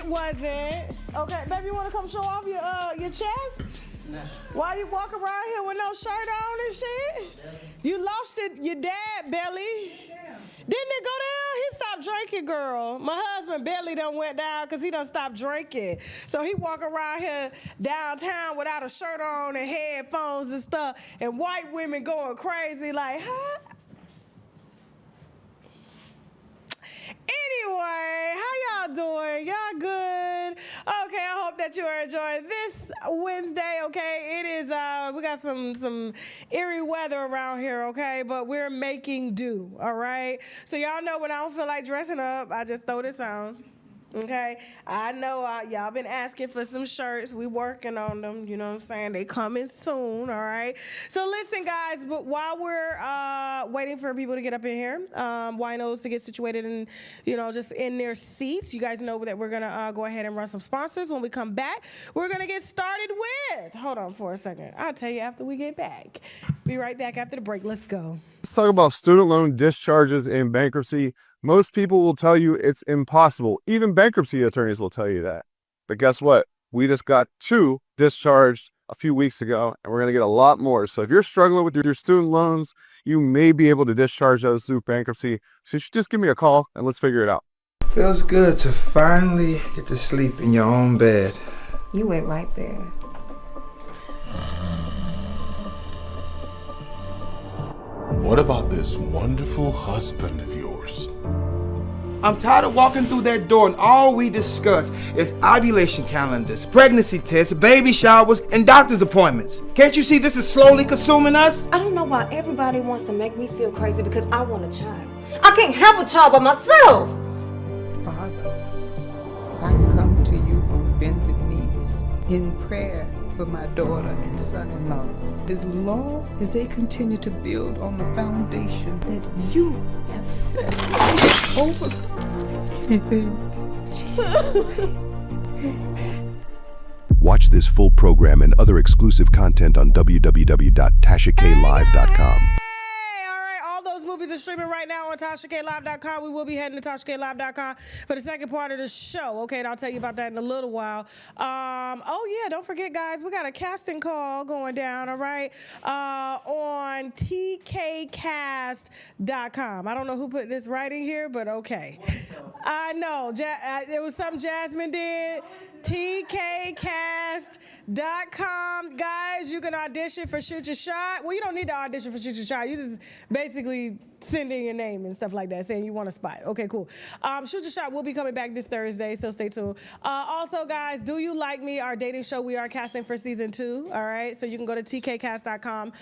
wasn't. Okay, baby, you want to come show off your chest? Nah. Why you walk around here with no shirt on and shit? You lost your dad belly. Didn't it go down? He stopped drinking, girl. My husband belly done went down because he done stopped drinking. So he walk around here downtown without a shirt on and headphones and stuff, and white women going crazy like, huh? Anyway, how y'all doing? Y'all good? Okay, I hope that you are enjoying this Wednesday, okay? It is, we got some eerie weather around here, okay? But we're making do, all right? So y'all know when I don't feel like dressing up, I just throw this on. Okay, I know y'all been asking for some shirts. We working on them, you know what I'm saying? They coming soon, all right? So listen, guys, but while we're waiting for people to get up in here, winos to get situated and, you know, just in their seats, you guys know that we're going to go ahead and run some sponsors. When we come back, we're going to get started with, hold on for a second. I'll tell you after we get back. Be right back after the break. Let's go. Let's talk about student loan discharges in bankruptcy. Most people will tell you it's impossible. Even bankruptcy attorneys will tell you that. But guess what? We just got 2 discharged a few weeks ago, and we're going to get a lot more. So if you're struggling with your student loans, you may be able to discharge those through bankruptcy. So you should just give me a call, and let's figure it out. Feels good to finally get to sleep in your own bed. You went right there. What about this wonderful husband of yours? I'm tired of walking through that door and all we discuss is ovulation calendars, pregnancy tests, baby showers, and doctor's appointments. Can't you see this is slowly consuming us? I don't know why everybody wants to make me feel crazy because I want a child. I can't have a child by myself. Father, I come to you on bended knees in prayer for my daughter and son-in-law. As long as they continue to build on the foundation that you have set over anything, Jesus. Amen. Watch this full program and other exclusive content on www.tashaklive.com. Movies are streaming right now on TashaKLive.com. We will be heading to TashaKLive.com for the second part of the show. Okay, and I'll tell you about that in a little while. Oh yeah, don't forget, guys, we got a casting call going down. All right, on TKCast.com. I don't know who put this writing here, but okay. I know it was something Jasmine did. TKCast.com. Guys, you can audition for Shoot Your Shot. Well, you don't need to audition for Shoot Your Shot. You just basically send in your name and stuff like that, saying you want a spot. Okay, cool. Shoot Your Shot will be coming back this Thursday, so stay tuned. Also, guys, Do You Like Me, our dating show, we are casting for season 2, all right? So you can go to TKCast.com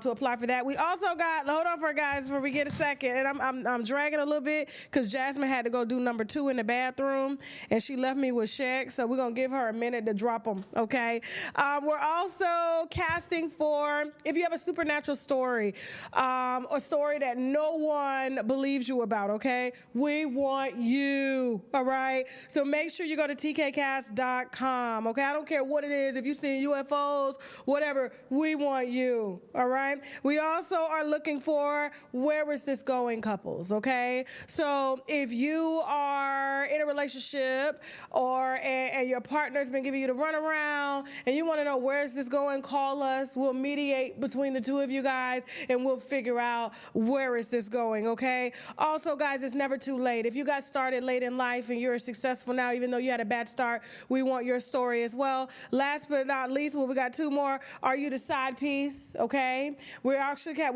to apply for that. We also got, hold on for guys before we get a second, and I'm dragging a little bit because Jasmine had to go do number 2 in the bathroom, and she left me with Shaq, so we're going to give her a minute to drop them, okay? We're also casting for, if you have a supernatural story, a story that no one believes you about, okay? We want you, all right? So make sure you go to tkcast.com, okay? I don't care what it is. If you've seen UFOs, whatever, we want you, all right? We also are looking for where is this going couples, okay? So if you are in a relationship or and your partner's been giving you the runaround and you want to know where is this going, call us. We'll mediate between the two of you guys and we'll figure out where is this going, okay? Also, guys, it's never too late. If you got started late in life and you're successful now, even though you had a bad start, we want your story as well. Last but not least, well, we got 2 more. Are you the side piece, okay? We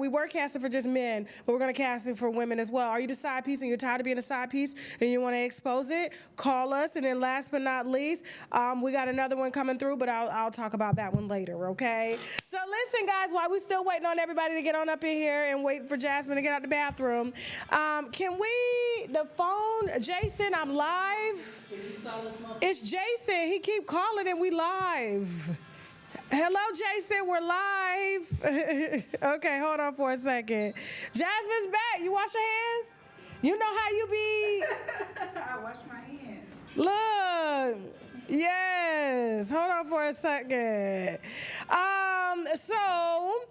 were casting for just men, but we're going to casting for women as well. Are you the side piece and you're tired of being a side piece and you want to expose it? Call us. And then last but not least, we got another one coming through, but I'll talk about that one later, okay? So listen, guys, while we're still waiting on everybody to get on up in here and waiting for Jasmine to get out the bathroom, can we, the phone, Jason, I'm live. It's Jason. He keep calling and we live. Hello, Jason, we're live. Okay, hold on for a second. Jasmine's back. You wash your hands? You know how you be. I wash my hands. Look. Yes. Hold on for a second. So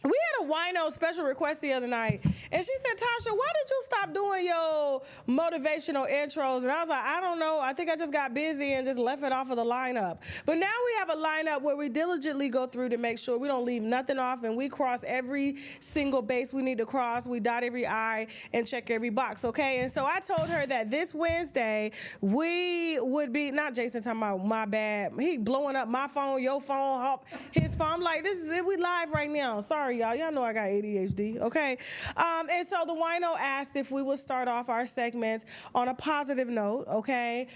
we had a wino special request the other night, and she said, Tasha, why did you stop doing your motivational intros? And I was like, I don't know. I think I just got busy and just left it off of the lineup. But now we have a lineup where we diligently go through to make sure we don't leave nothing off, and we cross every single base we need to cross. We dot every I and check every box, okay? And so I told her that this Wednesday we would be, not Jason talking about my bad. He blowing up my phone, your phone, his phone. I'm like, this is it. We live right now. Sorry, y'all. Y'all know I got ADHD, okay? And so the wino asked if we would start off our segments on a positive note, okay?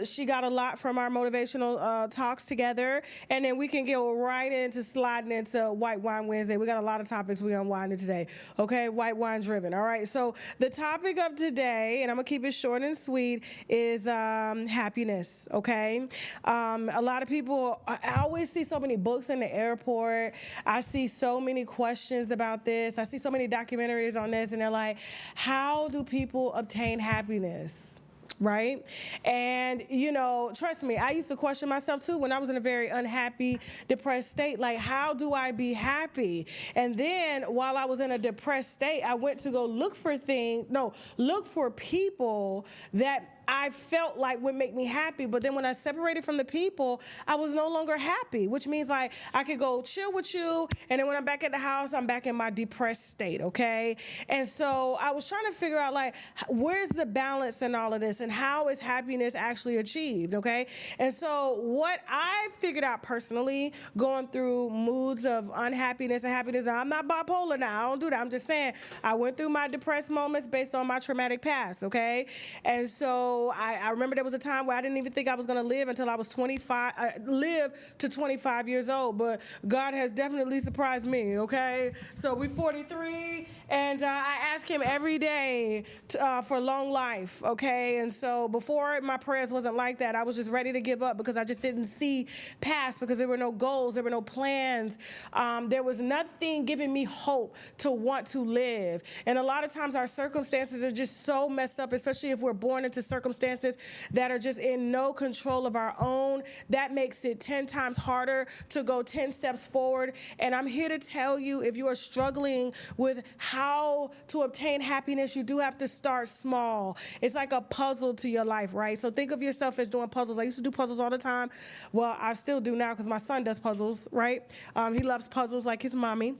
She got a lot from our motivational talks together, and then we can get right into sliding into White Wine Wednesday. We got a lot of topics we unwinding today, okay? White wine driven, all right? So the topic of today, and I'm gonna keep it short and sweet, is happiness, okay? A lot of people, I always see so many books in the airport. I see so many questions about this. I see so many documentaries on this, and they're like, how do people obtain happiness? Right? And, you know, trust me, I used to question myself too when I was in a very unhappy, depressed state. Like, how do I be happy? And then while I was in a depressed state, I went to go look for people that I felt like would make me happy. But then when I separated from the people, I was no longer happy, which means like I could go chill with you, and then when I'm back at the house, I'm back in my depressed state, okay? And so I was trying to figure out like, where's the balance in all of this, and how is happiness actually achieved, okay? And so what I figured out personally, going through moods of unhappiness and happiness, now I'm not bipolar now, I don't do that, I'm just saying, I went through my depressed moments based on my traumatic past, okay? And so I remember there was a time where I didn't even think I was going to live until I was 25, live to 25 years old, but God has definitely surprised me, okay? So we're 43, and I ask him every day for long life, okay? And so before, my prayers wasn't like that. I was just ready to give up because I just didn't see past, because there were no goals, there were no plans. There was nothing giving me hope to want to live. And a lot of times our circumstances are just so messed up, especially if we're born into circumstances that are just in no control of our own. That makes it 10 times harder to go 10 steps forward. And I'm here to tell you, if you are struggling with how to obtain happiness, you do have to start small. It's like a puzzle to your life, right? So think of yourself as doing puzzles. I used to do puzzles all the time. Well, I still do now because my son does puzzles, right? He loves puzzles like his mommy.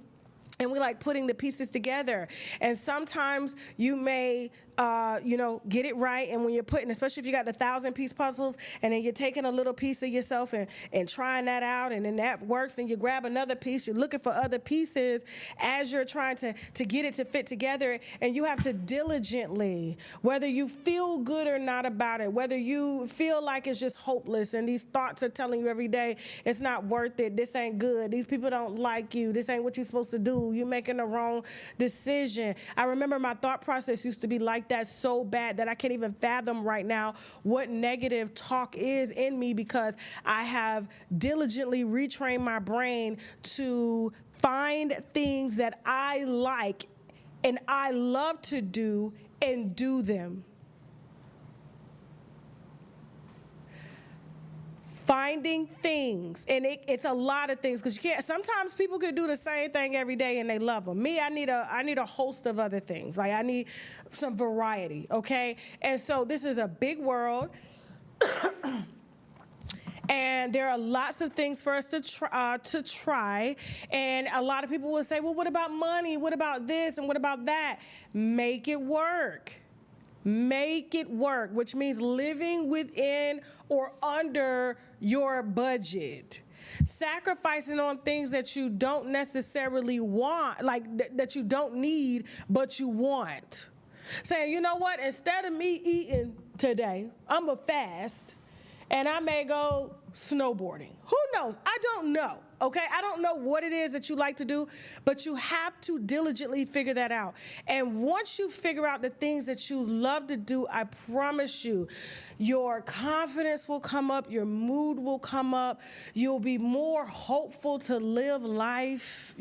And we like putting the pieces together. And sometimes you may, get it right. And when you're putting, especially if you got the 1,000-piece puzzles, and then you're taking a little piece of yourself and trying that out, and then that works, and you grab another piece, you're looking for other pieces as you're trying to get it to fit together. And you have to diligently, whether you feel good or not about it, whether you feel like it's just hopeless, and these thoughts are telling you every day, it's not worth it, this ain't good, these people don't like you, this ain't what you're supposed to do, you're making the wrong decision. I remember my thought process used to be like that so bad that I can't even fathom right now what negative talk is in me, because I have diligently retrained my brain to find things that I like and I love to do and do them. Finding things, and it's a lot of things, because you can't. Sometimes people could do the same thing every day and they love them. Me, I need a host of other things. Like I need some variety, okay? And so this is a big world, and there are lots of things for us to try. And a lot of people will say, well, what about money? What about this? And what about that? Make it work. Make it work, which means living within or under your budget. Sacrificing on things that you don't necessarily want, like that you don't need, but you want. Saying, you know what, instead of me eating today, I'm going to fast, and I may go snowboarding. Who knows? I don't know. Okay, I don't know what it is that you like to do, but you have to diligently figure that out. And once you figure out the things that you love to do, I promise you, your confidence will come up, your mood will come up, you'll be more hopeful to live life,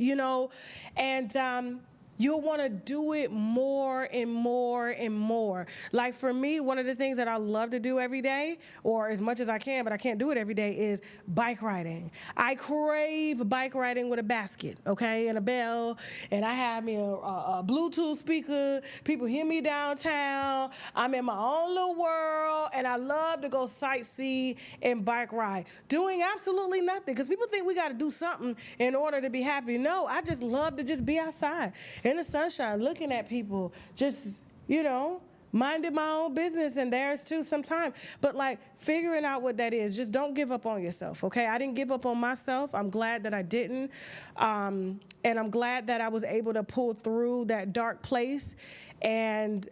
and you'll want to do it more and more and more. Like for me, one of the things that I love to do every day, or as much as I can, but I can't do it every day, is bike riding. I crave bike riding with a basket, okay, and a bell, and I have me a Bluetooth speaker. People hear me downtown. I'm in my own little world, and I love to go sightsee and bike ride, doing absolutely nothing, because people think we got to do something in order to be happy. No, I just love to just be outside in the sunshine, looking at people, just, you know, minding my own business, and theirs too sometimes. But like figuring out what that is, just don't give up on yourself, okay? I didn't give up on myself. I'm glad that I didn't. And I'm glad that I was able to pull through that dark place. And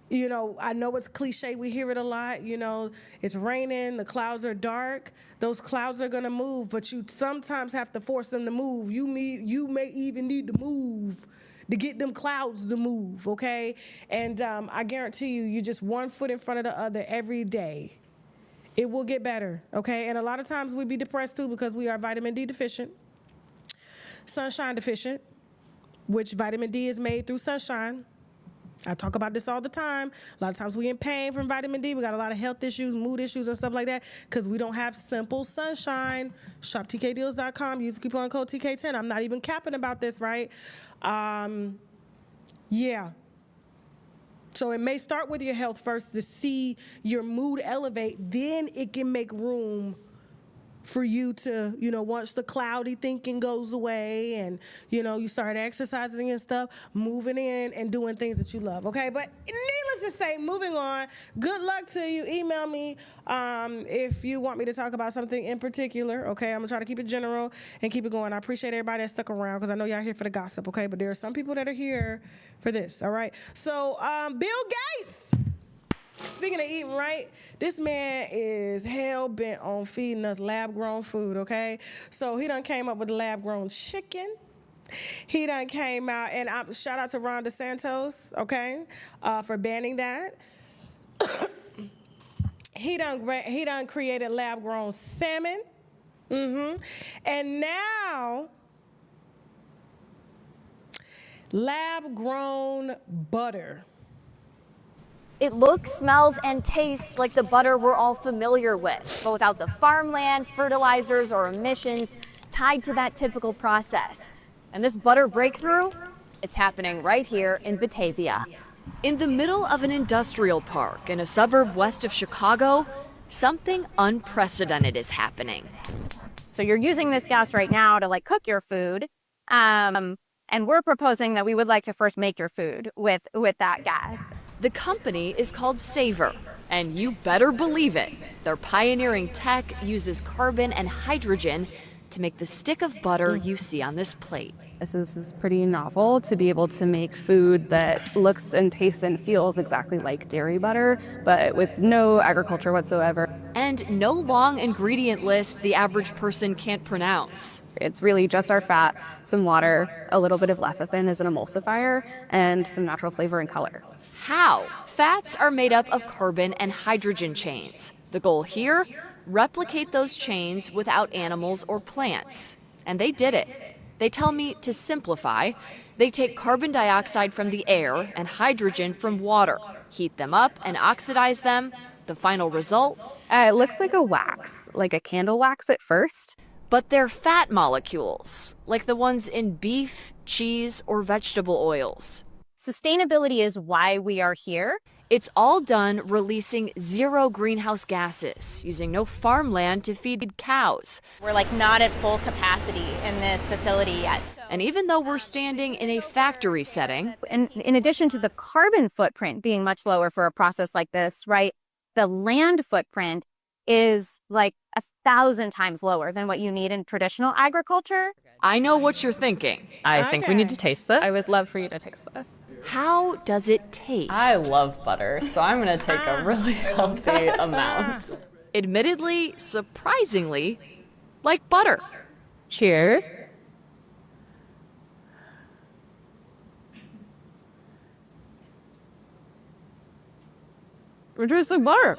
you know, I know it's cliche, we hear it a lot, you know, it's raining, the clouds are dark, those clouds are gonna move, but you sometimes have to force them to move. You may even need to move to get them clouds to move, okay? And I guarantee you, you just one foot in front of the other every day. It will get better, okay? And a lot of times we be depressed too because we are vitamin D deficient, sunshine deficient, which vitamin D is made through sunshine. I talk about this all the time. A lot of times we in pain from vitamin D. We got a lot of health issues, mood issues, and stuff like that because we don't have simple sunshine. ShopTKDeals.com. Use the coupon code TK10. I'm not even capping about this, right? Yeah. So it may start with your health first to see your mood elevate. Then it can make room for you to, you know, once the cloudy thinking goes away and, you know, you start exercising and stuff, moving in and doing things that you love, okay? But needless to say, moving on, good luck to you. Email me if you want me to talk about something in particular, okay? I'm going to try to keep it general and keep it going. I appreciate everybody that stuck around because I know y'all here for the gossip, okay? But there are some people that are here for this, all right? So Bill Gates. Speaking of eating right, this man is hell-bent on feeding us lab-grown food, okay? So he done came up with lab-grown chicken. He done came out, and shout out to Ron DeSantos, okay, for banning that. He done created lab-grown salmon. And now, lab-grown butter. It looks, smells, and tastes like the butter we're all familiar with, but without the farmland, fertilizers, or emissions tied to that typical process. And this butter breakthrough, it's happening right here in Batavia. In the middle of an industrial park in a suburb west of Chicago, something unprecedented is happening. So you're using this gas right now to like cook your food, and we're proposing that we would like to first make your food with that gas. The company is called Savor, and you better believe it. Their pioneering tech uses carbon and hydrogen to make the stick of butter you see on this plate. This is pretty novel to be able to make food that looks and tastes and feels exactly like dairy butter, but with no agriculture whatsoever. And no long ingredient list the average person can't pronounce. It's really just our fat, some water, a little bit of lecithin as an emulsifier, and some natural flavor and color. How? Fats are made up of carbon and hydrogen chains. The goal here? Replicate those chains without animals or plants. And they did it. They tell me to simplify. They take carbon dioxide from the air and hydrogen from water, heat them up and oxidize them. The final result? It looks like a wax, like a candle wax at first. But they're fat molecules, like the ones in beef, cheese, or vegetable oils. Sustainability is why we are here. It's all done releasing zero greenhouse gases, using no farmland to feed cows. We're like not at full capacity in this facility yet. And even though we're standing in a factory setting, And in addition to the carbon footprint being much lower for a process like this, right, the land footprint is like 1,000 times lower than what you need in traditional agriculture. I know what you're thinking. I think we need to taste this. I would love for you to taste this. How does it taste? I love butter, so I'm going to take a really healthy amount. Admittedly, surprisingly, like butter. Cheers. We're tasting butter.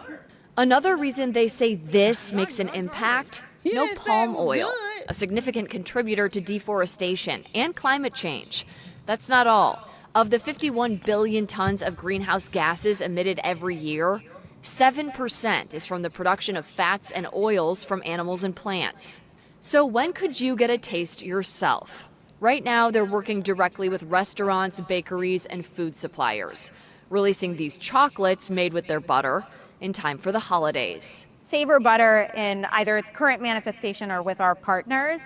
Another reason they say this makes an impact, You no didn't say palm it was oil, good. a significant contributor to deforestation and climate change. That's not all. Of the 51 billion tons of greenhouse gases emitted every year, 7% is from the production of fats and oils from animals and plants. So when could you get a taste yourself? Right now, they're working directly with restaurants, bakeries, and food suppliers, releasing these chocolates made with their butter in time for the holidays. Savor butter in either its current manifestation or with our partners,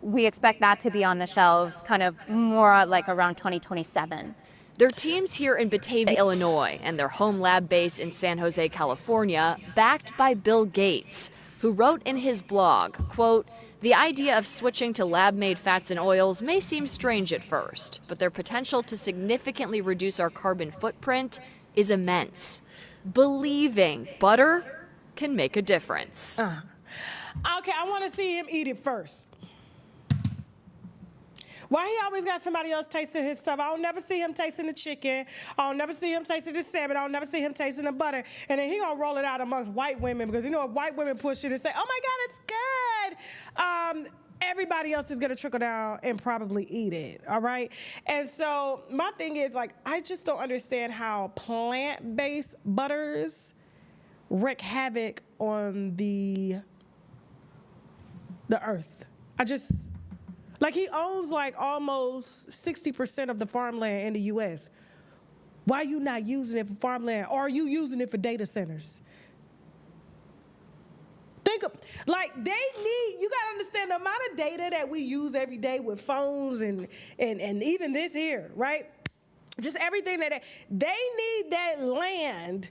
we expect that to be on the shelves kind of more like around 2027. Their team's here in Batavia, Illinois, and their home lab base in San Jose, California, backed by Bill Gates, who wrote in his blog, quote, "The idea of switching to lab-made fats and oils may seem strange at first, but their potential to significantly reduce our carbon footprint is immense. Believing butter can make a difference." Okay, I want to see him eat it first. Why he always got somebody else tasting his stuff? I don't never see him tasting the chicken. I don't never see him tasting the salmon. I don't never see him tasting the butter. And then he gonna roll it out amongst white women because you know if white women push it and say, "Oh my God, it's good," everybody else is gonna trickle down and probably eat it. All right. And so my thing is like I just don't understand how plant-based butters wreak havoc on the earth. Like he owns like almost 60% of the farmland in the U.S. Why are you not using it for farmland? Or are you using it for data centers? You gotta understand the amount of data that we use every day with phones and even this here, right? Just everything that they need that land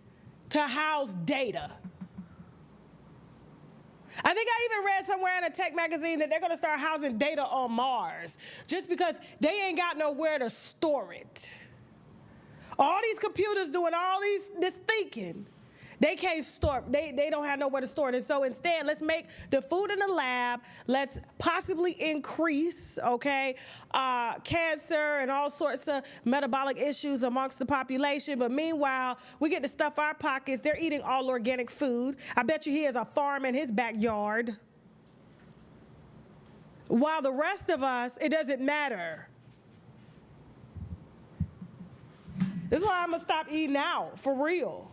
to house data. I think I even read somewhere in a tech magazine that they're going to start housing data on Mars just because they ain't got nowhere to store it. All these computers doing this thinking, they can't store, they don't have nowhere to store it. And so instead, let's make the food in the lab, let's possibly increase, cancer and all sorts of metabolic issues amongst the population. But meanwhile, we get to stuff our pockets. They're eating all organic food. I bet you he has a farm in his backyard. While the rest of us, it doesn't matter. This is why I'm gonna stop eating out, for real.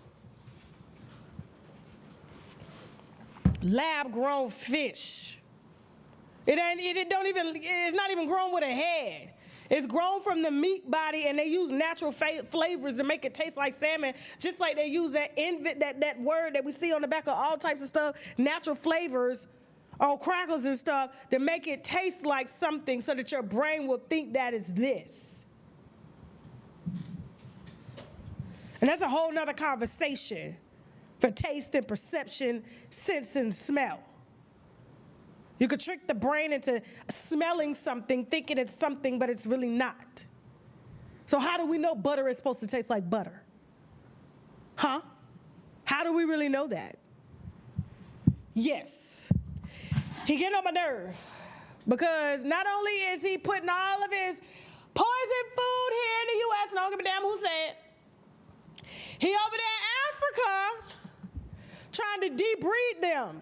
Lab-grown fish. It's not even grown with a head. It's grown from the meat body, and they use natural flavors to make it taste like salmon, just like they use that word that we see on the back of all types of stuff, natural flavors on crackers and stuff, to make it taste like something so that your brain will think that it's this. And that's a whole nother conversation for taste and perception, sense and smell. You could trick the brain into smelling something, thinking it's something, but it's really not. So how do we know butter is supposed to taste like butter? Huh? How do we really know that? Yes. He getting on my nerve because not only is he putting all of his poison food here in the U.S., and I don't give a damn who said, he over there in Africa trying to debride them.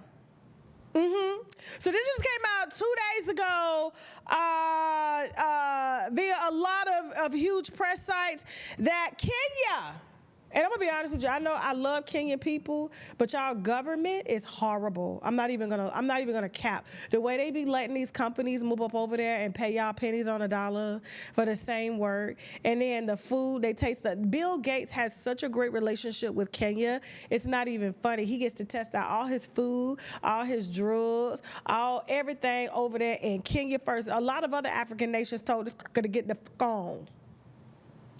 So this just came out 2 days ago via a lot of huge press sites that Kenya, and I'm gonna be honest with you, I know I love Kenyan people, but y'all government is horrible. I'm not even gonna cap. The way they be letting these companies move up over there and pay y'all pennies on a dollar for the same work. And then the food, they taste Bill Gates has such a great relationship with Kenya. It's not even funny. He gets to test out all his food, all his drugs, everything over there in Kenya first. A lot of other African nations told us to get the fuck on.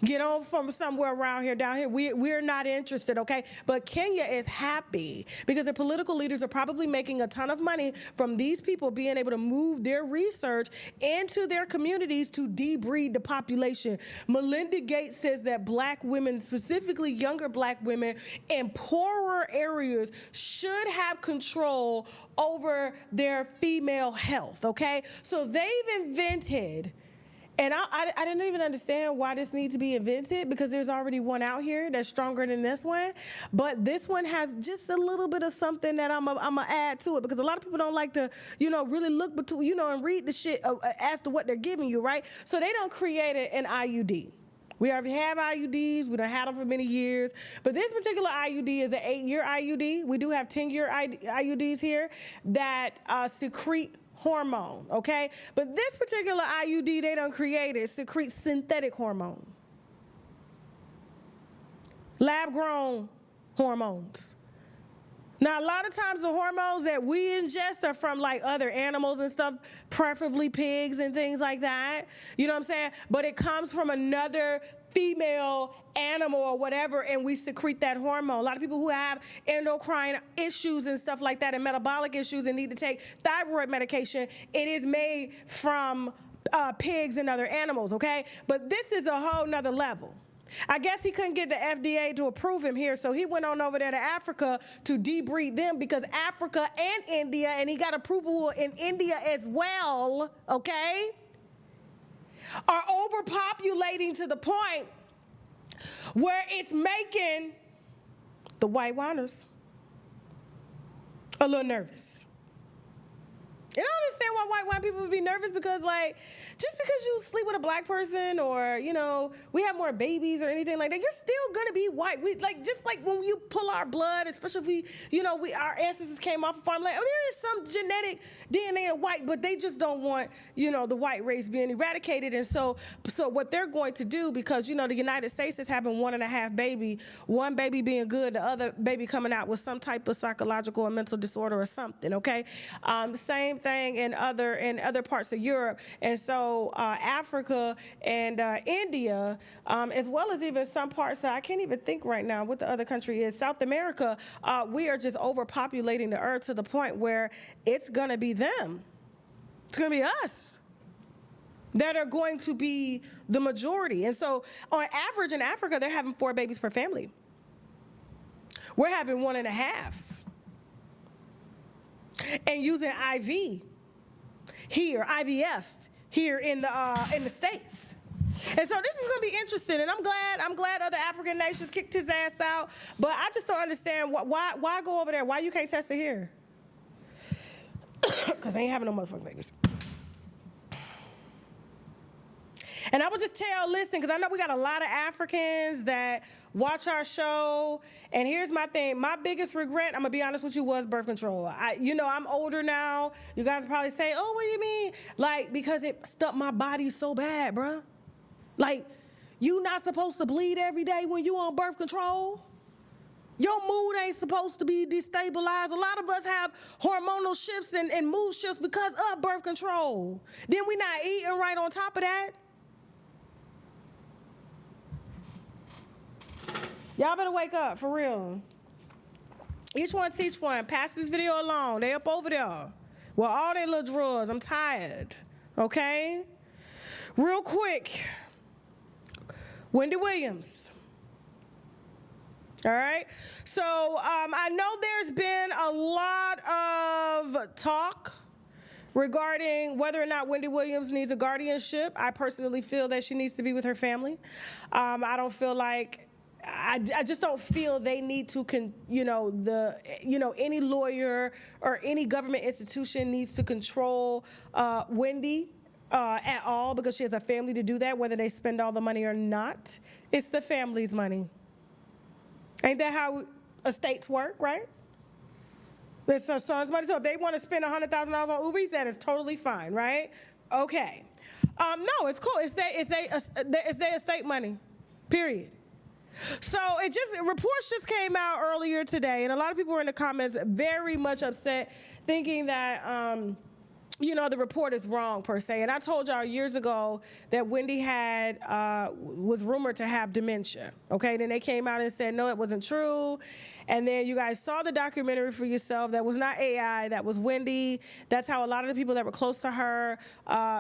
Get on from somewhere around here, down here. We're not interested, okay? But Kenya is happy because the political leaders are probably making a ton of money from these people being able to move their research into their communities to debreed the population. Melinda Gates says that black women, specifically younger black women in poorer areas, should have control over their female health, okay? So they've invented And I didn't even understand why this needs to be invented, because there's already one out here that's stronger than this one. But this one has just a little bit of something that I'm gonna add to it, because a lot of people don't like to, really look between, and read the shit as to what they're giving you, right? So they don't create an IUD. We already have IUDs. We done had them for many years. But this particular IUD is an 8-year IUD. We do have 10-year IUDs here that secrete hormone, okay? But this particular IUD they done created secretes synthetic hormone. Lab-grown hormones. Now, a lot of times the hormones that we ingest are from like other animals and stuff, preferably pigs and things like that. You know what I'm saying? But it comes from another female animal or whatever, and we secrete that hormone. A lot of people who have endocrine issues and stuff like that and metabolic issues and need to take thyroid medication, it is made from pigs and other animals, okay? But this is a whole nother level. I guess he couldn't get the FDA to approve him here, so he went on over there to Africa to debreed them, because Africa and India, and he got approval in India as well, okay, are overpopulating to the point where it's making the white whiners a little nervous. And I don't understand why white people would be nervous, because, like, just because you sleep with a black person or, we have more babies or anything like that, you're still going to be white. We, just like when you pull our blood, especially if our ancestors came off a farm, like, there is some genetic DNA of white, but they just don't want, the white race being eradicated. And so what they're going to do, because, the United States is having 1.5 baby, one baby being good, the other baby coming out with some type of psychological or mental disorder or something, okay? Same thing in other parts of Europe. And so Africa and India, as well as even some parts, I can't even think right now what the other country is, South America, we are just overpopulating the earth to the point where it's going to be them. It's going to be us that are going to be the majority. And so on average in Africa, they're having 4 babies per family. We're having 1.5. And using IV here, IVF here in the States. And so this is going to be interesting, and I'm glad other African nations kicked his ass out, but I just don't understand why go over there? Why you can't test it here? Because they ain't having no motherfucking babies. And I would just listen, because I know we got a lot of Africans that watch our show. And here's my thing. My biggest regret, I'm going to be honest with you, was birth control. I'm older now. You guys probably say, oh, what do you mean? Like, because it stuck my body so bad, bruh. Like, you not supposed to bleed every day when you on birth control? Your mood ain't supposed to be destabilized. A lot of us have hormonal shifts and mood shifts because of birth control. Then we not eating right on top of that. Y'all better wake up, for real. Each one teach one. Pass this video along. They up over there with all their little drugs. I'm tired, okay? Real quick, Wendy Williams. All right? So I know there's been a lot of talk regarding whether or not Wendy Williams needs a guardianship. I personally feel that she needs to be with her family. I don't feel like, I just don't feel they need to, any lawyer or any government institution needs to control Wendy at all, because she has a family to do that, whether they spend all the money or not. It's the family's money. Ain't that how estates work, right? It's her son's money. So if they want to spend $100,000 on Uber Eats, that is totally fine, right? Okay. No, it's cool. It's their estate money, period. So reports just came out earlier today, and a lot of people were in the comments very much upset, thinking that, the report is wrong per se. And I told y'all years ago that Wendy was rumored to have dementia, okay? Then they came out and said, no, it wasn't true. And then you guys saw the documentary for yourself. That was not AI, that was Wendy. That's how a lot of the people that were close to her,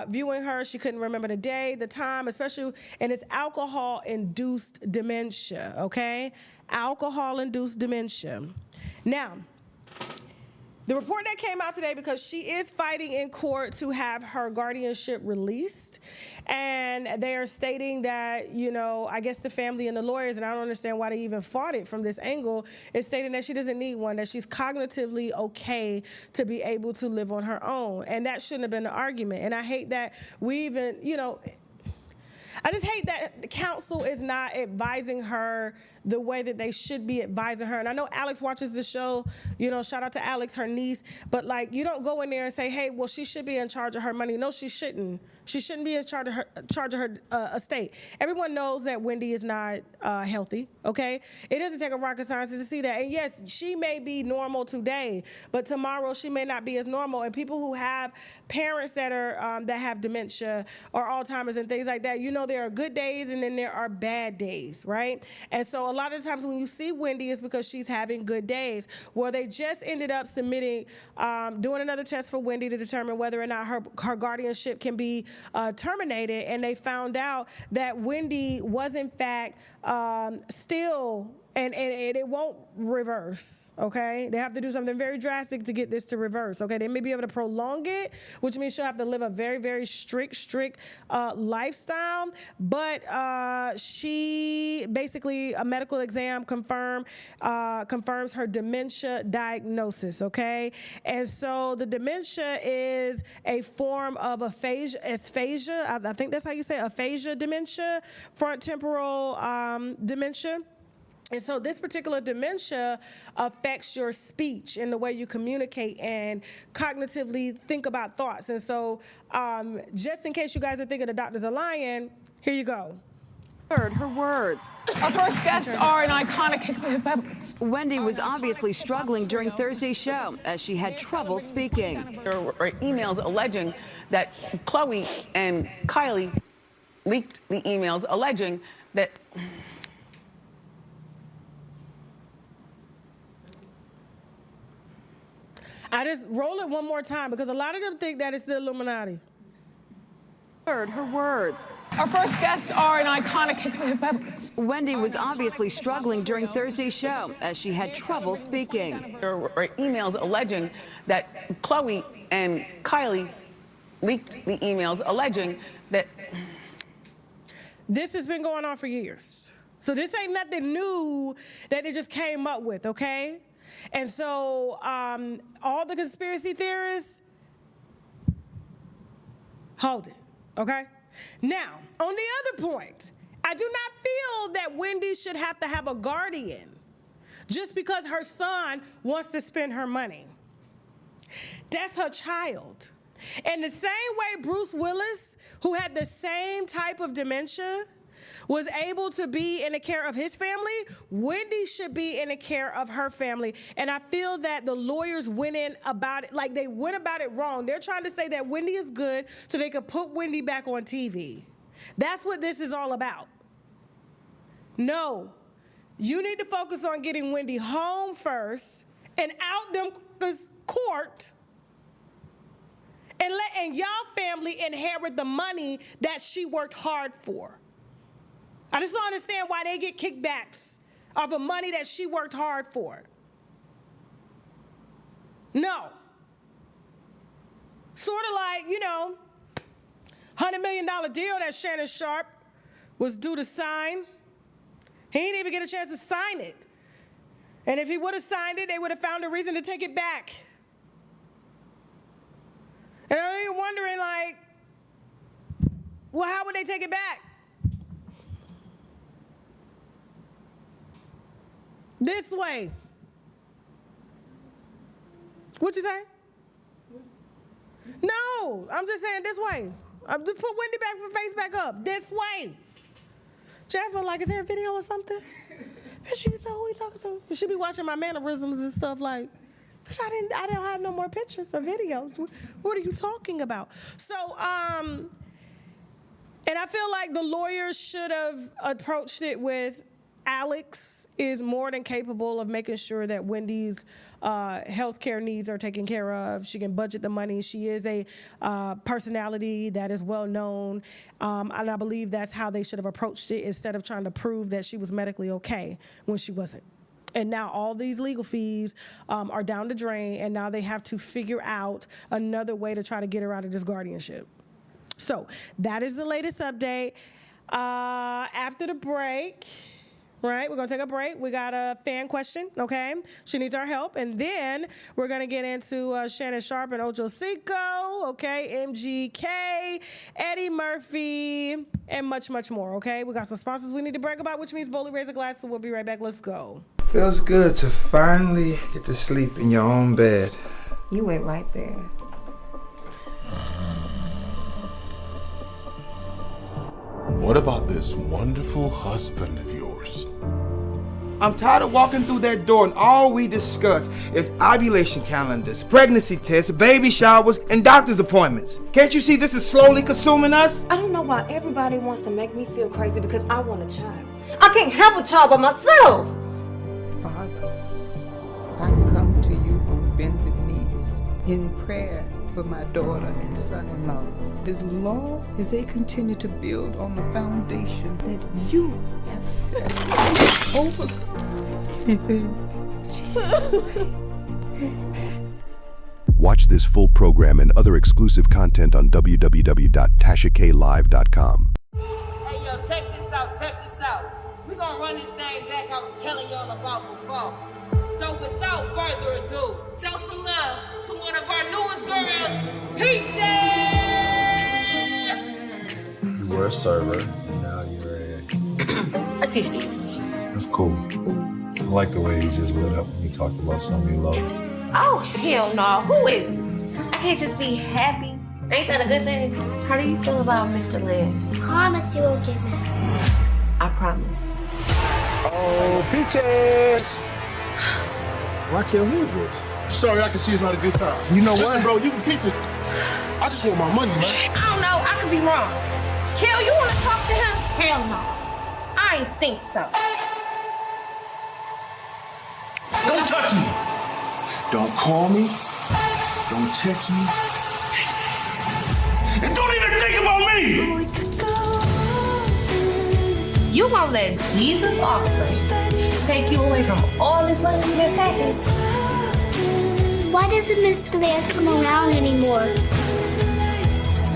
viewing her, she couldn't remember the day, the time, especially, and it's alcohol-induced dementia, okay? Alcohol-induced dementia. Now, The report that came out today, because she is fighting in court to have her guardianship released, and they are stating that, you know, I guess the family and the lawyers, and I don't understand why they even fought it from this angle, is stating that she doesn't need one, that she's cognitively okay to be able to live on her own, and that shouldn't have been the argument. And I hate that we even, you know, I just hate that the council is not advising her the way that they should be advising her. And I know Alex watches the show, you know, shout out to Alex, her niece, but like, you don't go in there and say, hey, well, she should be in charge of her money. No, she shouldn't. She shouldn't be in charge of her estate. Everyone knows that Wendy is not healthy, okay? It doesn't take a rocket scientist to see that. And yes, she may be normal today, but tomorrow she may not be as normal. And people who have parents that are that have dementia or Alzheimer's and things like that, you know, there are good days and then there are bad days, right? And so a lot of times when you see Wendy, it's because she's having good days. Well, they just ended up submitting, doing another test for Wendy to determine whether or not her guardianship can be terminated, and they found out that Wendy was in fact still, and it won't reverse, okay? They have to do something very drastic to get this to reverse, okay? They may be able to prolong it, which means she'll have to live a very, very strict lifestyle, but she basically, a medical exam confirms her dementia diagnosis, okay? And so the dementia is a form of aphasia, I think that's how you say it, aphasia dementia, front temporal dementia. And so this particular dementia affects your speech and the way you communicate and cognitively think about thoughts. And so just in case you guys are thinking the doctors are lying, here you go. Heard her words. Our first guests are an iconic... Wendy was obviously struggling during Thursday's show as she had trouble speaking. There were emails alleging that Chloe and Kylie leaked the emails alleging that... I just roll it one more time because a lot of them think that it's the Illuminati. Heard her words. Our first guests are an iconic... Wendy was obviously struggling during Thursday's show as she had trouble speaking. There were emails alleging that Chloe and Kylie leaked the emails alleging that... This has been going on for years. So this ain't nothing new that they just came up with, okay? And so all the conspiracy theorists, hold it, okay? Now, on the other point, I do not feel that Wendy should have to have a guardian just because her son wants to spend her money. That's her child. And the same way Bruce Willis, who had the same type of dementia, was able to be in the care of his family, Wendy should be in the care of her family. And I feel that the lawyers went in about it, like they went about it wrong. They're trying to say that Wendy is good so they could put Wendy back on TV. That's what this is all about. No, you need to focus on getting Wendy home first and out them court and letting y'all family inherit the money that she worked hard for. I just don't understand why they get kickbacks of the money that she worked hard for. No. Sort of like, you know, $100 million deal that Shannon Sharpe was due to sign. He didn't even get a chance to sign it. And if he would have signed it, they would have found a reason to take it back. And I'm wondering, like, well, how would they take it back? This way. What you say? No, I'm just saying this way. Put Wendy back, face back up. This way. Jasmine, like, is there a video or something? She said, who are you talking to? You should be watching my mannerisms and stuff like. Bitch, I don't have no more pictures or videos. What are you talking about? So, and I feel like the lawyers should have approached it with Alex is more than capable of making sure that Wendy's healthcare needs are taken care of. She can budget the money. She is a personality that is well known, and I believe that's how they should have approached it instead of trying to prove that she was medically okay when she wasn't. And now all these legal fees are down the drain, and now they have to figure out another way to try to get her out of this guardianship. So that is the latest update. After the break, right, we're going to take a break. We got a fan question, okay? She needs our help. And then we're going to get into Shannon Sharpe and Ocho Cinco, okay? MGK, Eddie Murphy, and much, much more, okay? We got some sponsors we need to brag about, which means boldly raise a glass, so we'll be right back. Let's go. Feels good to finally get to sleep in your own bed. You went right there. What about this wonderful husband of yours? I'm tired of walking through that door and all we discuss is ovulation calendars, pregnancy tests, baby showers, and doctor's appointments. Can't you see this is slowly consuming us? I don't know why everybody wants to make me feel crazy because I want a child. I can't have a child by myself. Father, I come to you on bended knees in prayer for my daughter and son-in-law. As long as they continue to build on the foundation that you have set over anything. Watch this full program and other exclusive content on www.tashaklive.com. Hey, yo, check this out. We're gonna run this thing back I was telling y'all about before. So without further ado, show some love to one of our newest girls, Peaches! You were a server, and now you're a assistant. That's cool. I like the way you just lit up when you talked about somebody you love. Oh, hell no. Who is it? I can't just be happy. Ain't that a good thing? How do you feel about Mr. Liz? Promise you won't get mad. I promise. Oh, Peaches! Raquel, who is this? Sorry, I can see it's not a good time. You know Listen, what? bro, you can keep this. I just want my money, man. I don't know. I could be wrong. Kel, you want to talk to him? Hell no. I ain't think so. Don't touch me. Don't call me. Don't text me. And don't even think about me. You gonna let Jesus offspring take you away from all this money you just had? Why doesn't Mr. Lance come around anymore?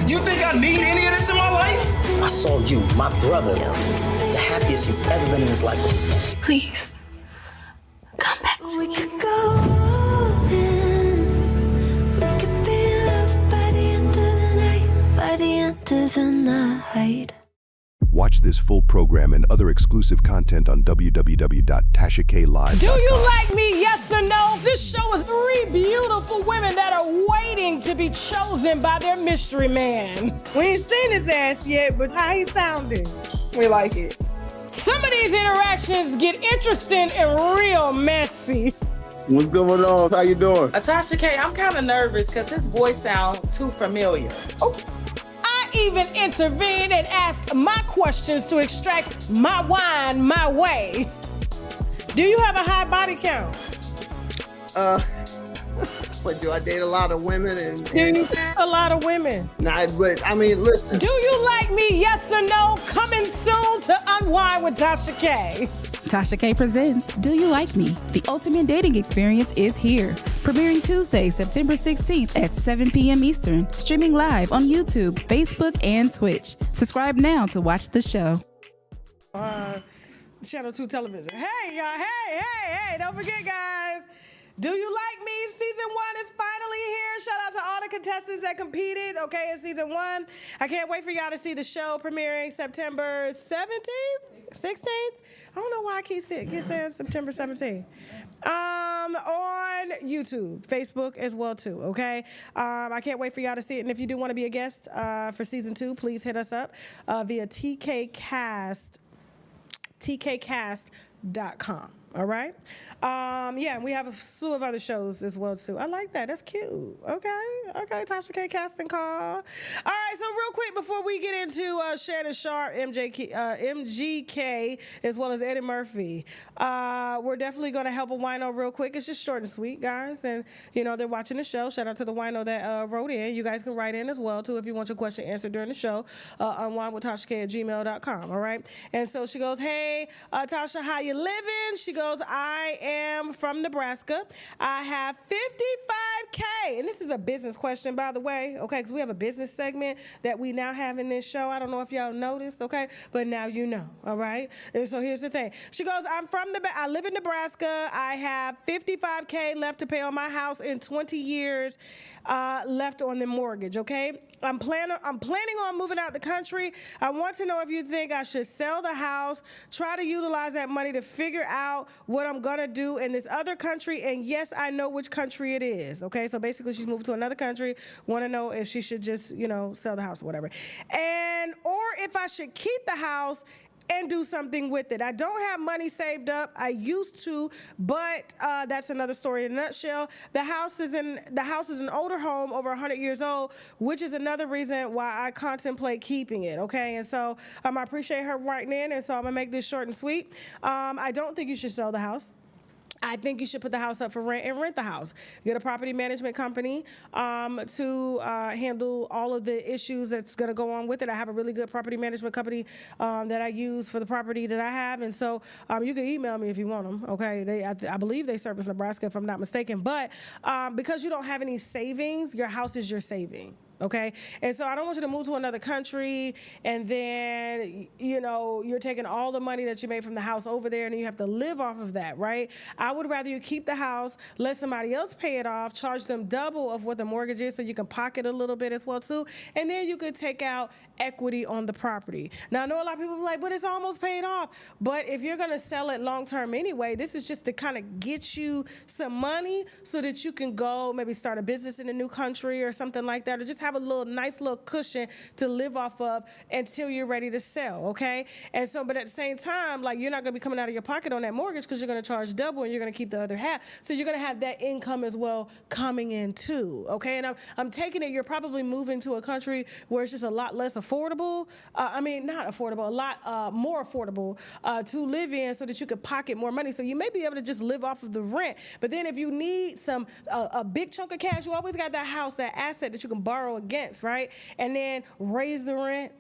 You think I need any of this in my life? I saw you, my brother, the happiest he's ever been in his life with this man. Please, come back to me. By the end of the night. Watch this full program and other exclusive content on www.tashaklive.com. Do you like me? Yes or no? This show is 3 beautiful women that are waiting to be chosen by their mystery man. We ain't seen his ass yet, but how he sounding? We like it. Some of these interactions get interesting and real messy. What's going on? How you doing? Tasha K, I'm kind of nervous because his voice sounds too familiar. Oh. I even intervened and asked my questions to extract my wine my way. Do you have a high body count? What, do I date a lot of women? And Do you date a lot of women? Nah, but I mean, listen. Do you like me? Yes or no? Coming soon to Unwind with Tasha K. Tasha K presents Do You Like Me? The ultimate dating experience is here. Premiering Tuesday, September 16th at 7 p.m. Eastern. Streaming live on YouTube, Facebook, and Twitch. Subscribe now to watch the show. Channel 2 television. Hey, y'all. Hey. Don't forget, guys. Do You Like Me? Season 1 is finally here. Shout out to all the contestants that competed, okay, in season 1. I can't wait for y'all to see the show premiering September 17th? 16th? I don't know why I keep saying September 17th. On YouTube, Facebook as well too, okay? I can't wait for y'all to see it. And if you do want to be a guest for season 2, please hit us up via tkcast.com. All right. Yeah, and we have a slew of other shows as well too. I like that. That's cute. Okay. Tasha K casting call. All right. So real quick before we get into Shannon Sharpe, MGK, as well as Eddie Murphy, we're definitely going to help a wino real quick. It's just short and sweet, guys, and you know they're watching the show. Shout out to the wino that wrote in. You guys can write in as well too if you want your question answered during the show. Unwindwithtashak@gmail.com. All right. And so she goes, "Hey, Tasha, how you living?" She goes, goes, I am from Nebraska. I have 55K. And this is a business question, by the way, okay, because we have a business segment that we now have in this show. I don't know if y'all noticed, okay, but now you know, all right? And so here's the thing. She goes, I live in Nebraska. I have 55K left to pay on my house in 20 years left on the mortgage, okay? I'm planning on moving out the country. I want to know if you think I should sell the house, try to utilize that money to figure out what I'm gonna do in this other country, and yes, I know which country it is, okay? So basically she's moved to another country, wanna know if she should just, sell the house or whatever. Or if I should keep the house and do something with it. I don't have money saved up. I used to, but that's another story in a nutshell. The house is an older home, over 100 years old, which is another reason why I contemplate keeping it, okay? And so I appreciate her writing in, and so I'm gonna make this short and sweet. I don't think you should sell the house. I think you should put the house up for rent and rent the house. Get a property management company to handle all of the issues that's going to go on with it. I have a really good property management company that I use for the property that I have, and so you can email me if you want them. Okay, I believe they service Nebraska if I'm not mistaken. But because you don't have any savings, your house is your saving. Okay, and so I don't want you to move to another country and then, you're taking all the money that you made from the house over there and you have to live off of that, right? I would rather you keep the house, let somebody else pay it off, charge them double of what the mortgage is so you can pocket a little bit as well too, and then you could take out equity on the property. Now, I know a lot of people are like, but it's almost paid off. But if you're gonna sell it long term anyway, this is just to kind of get you some money so that you can go maybe start a business in a new country or something like that, or just have a nice little cushion to live off of until you're ready to sell, okay? And so, but at the same time, like, you're not gonna be coming out of your pocket on that mortgage because you're gonna charge double and you're gonna keep the other half. So you're gonna have that income as well coming in too, okay? And I'm taking it, you're probably moving to a country where it's just a lot less affordable. Not affordable, a lot more affordable to live in so that you could pocket more money. So you may be able to just live off of the rent. But then if you need a big chunk of cash, you always got that house, that asset that you can borrow against, right? And then raise the rent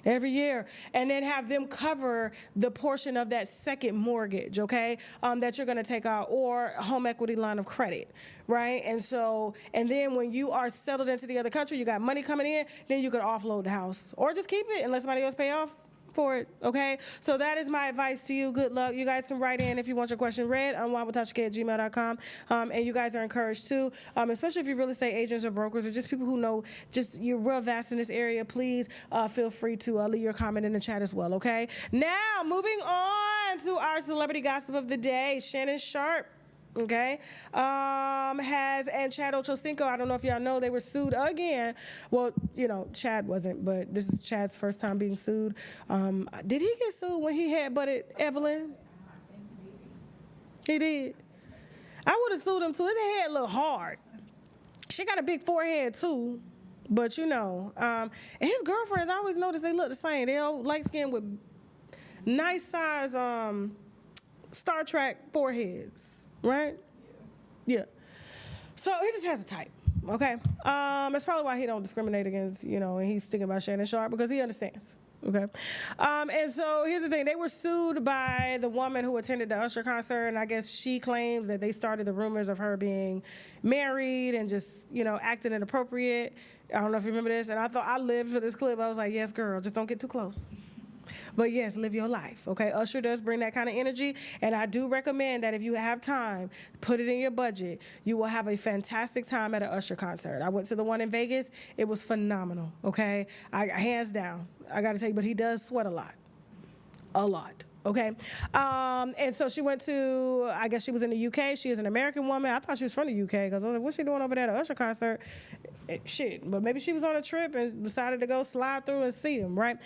every year, and then have them cover the portion of that second mortgage, okay, that you're gonna take out, or home equity line of credit, right? And so, and then when you are settled into the other country, you got money coming in, then you could offload the house, or just keep it and let somebody else pay off for it, okay? So that is my advice to you. Good luck. You guys can write in if you want your question read, unwinewithtashak@gmail.com. And you guys are encouraged too, especially if you're real estate agents or brokers or just people who know, just you're real vast in this area, please feel free to leave your comment in the chat as well, okay? Now, moving on to our celebrity gossip of the day, Shannon Sharpe. Okay, and Chad Ochocinco, I don't know if y'all know, they were sued again. Well, Chad wasn't, but this is Chad's first time being sued. Did he get sued when he had butted Evelyn? He did. I would have sued him too. His head looked hard. She got a big forehead too, but and his girlfriends, I always notice they look the same. They all light skinned with nice size Star Trek foreheads. Right? Yeah. So he just has a type, okay? That's probably why he don't discriminate against, and he's sticking by Shannon Sharpe, because he understands, okay? And so here's the thing. They were sued by the woman who attended the Usher concert, and I guess she claims that they started the rumors of her being married and just, acting inappropriate. I don't know if you remember this, and I lived for this clip. I was like, yes, girl, just don't get too close. But yes, live your life, okay? Usher does bring that kind of energy, and I do recommend that if you have time, put it in your budget. You will have a fantastic time at an Usher concert. I went to the one in Vegas. It was phenomenal, okay? Hands down, I got to tell you, but he does sweat a lot. A lot. Okay, and so she went to, I guess she was in the UK. She is an American woman. I thought she was from the UK because I was like, what's she doing over there at an Usher concert? Shit, but maybe she was on a trip and decided to go slide through and see him, right?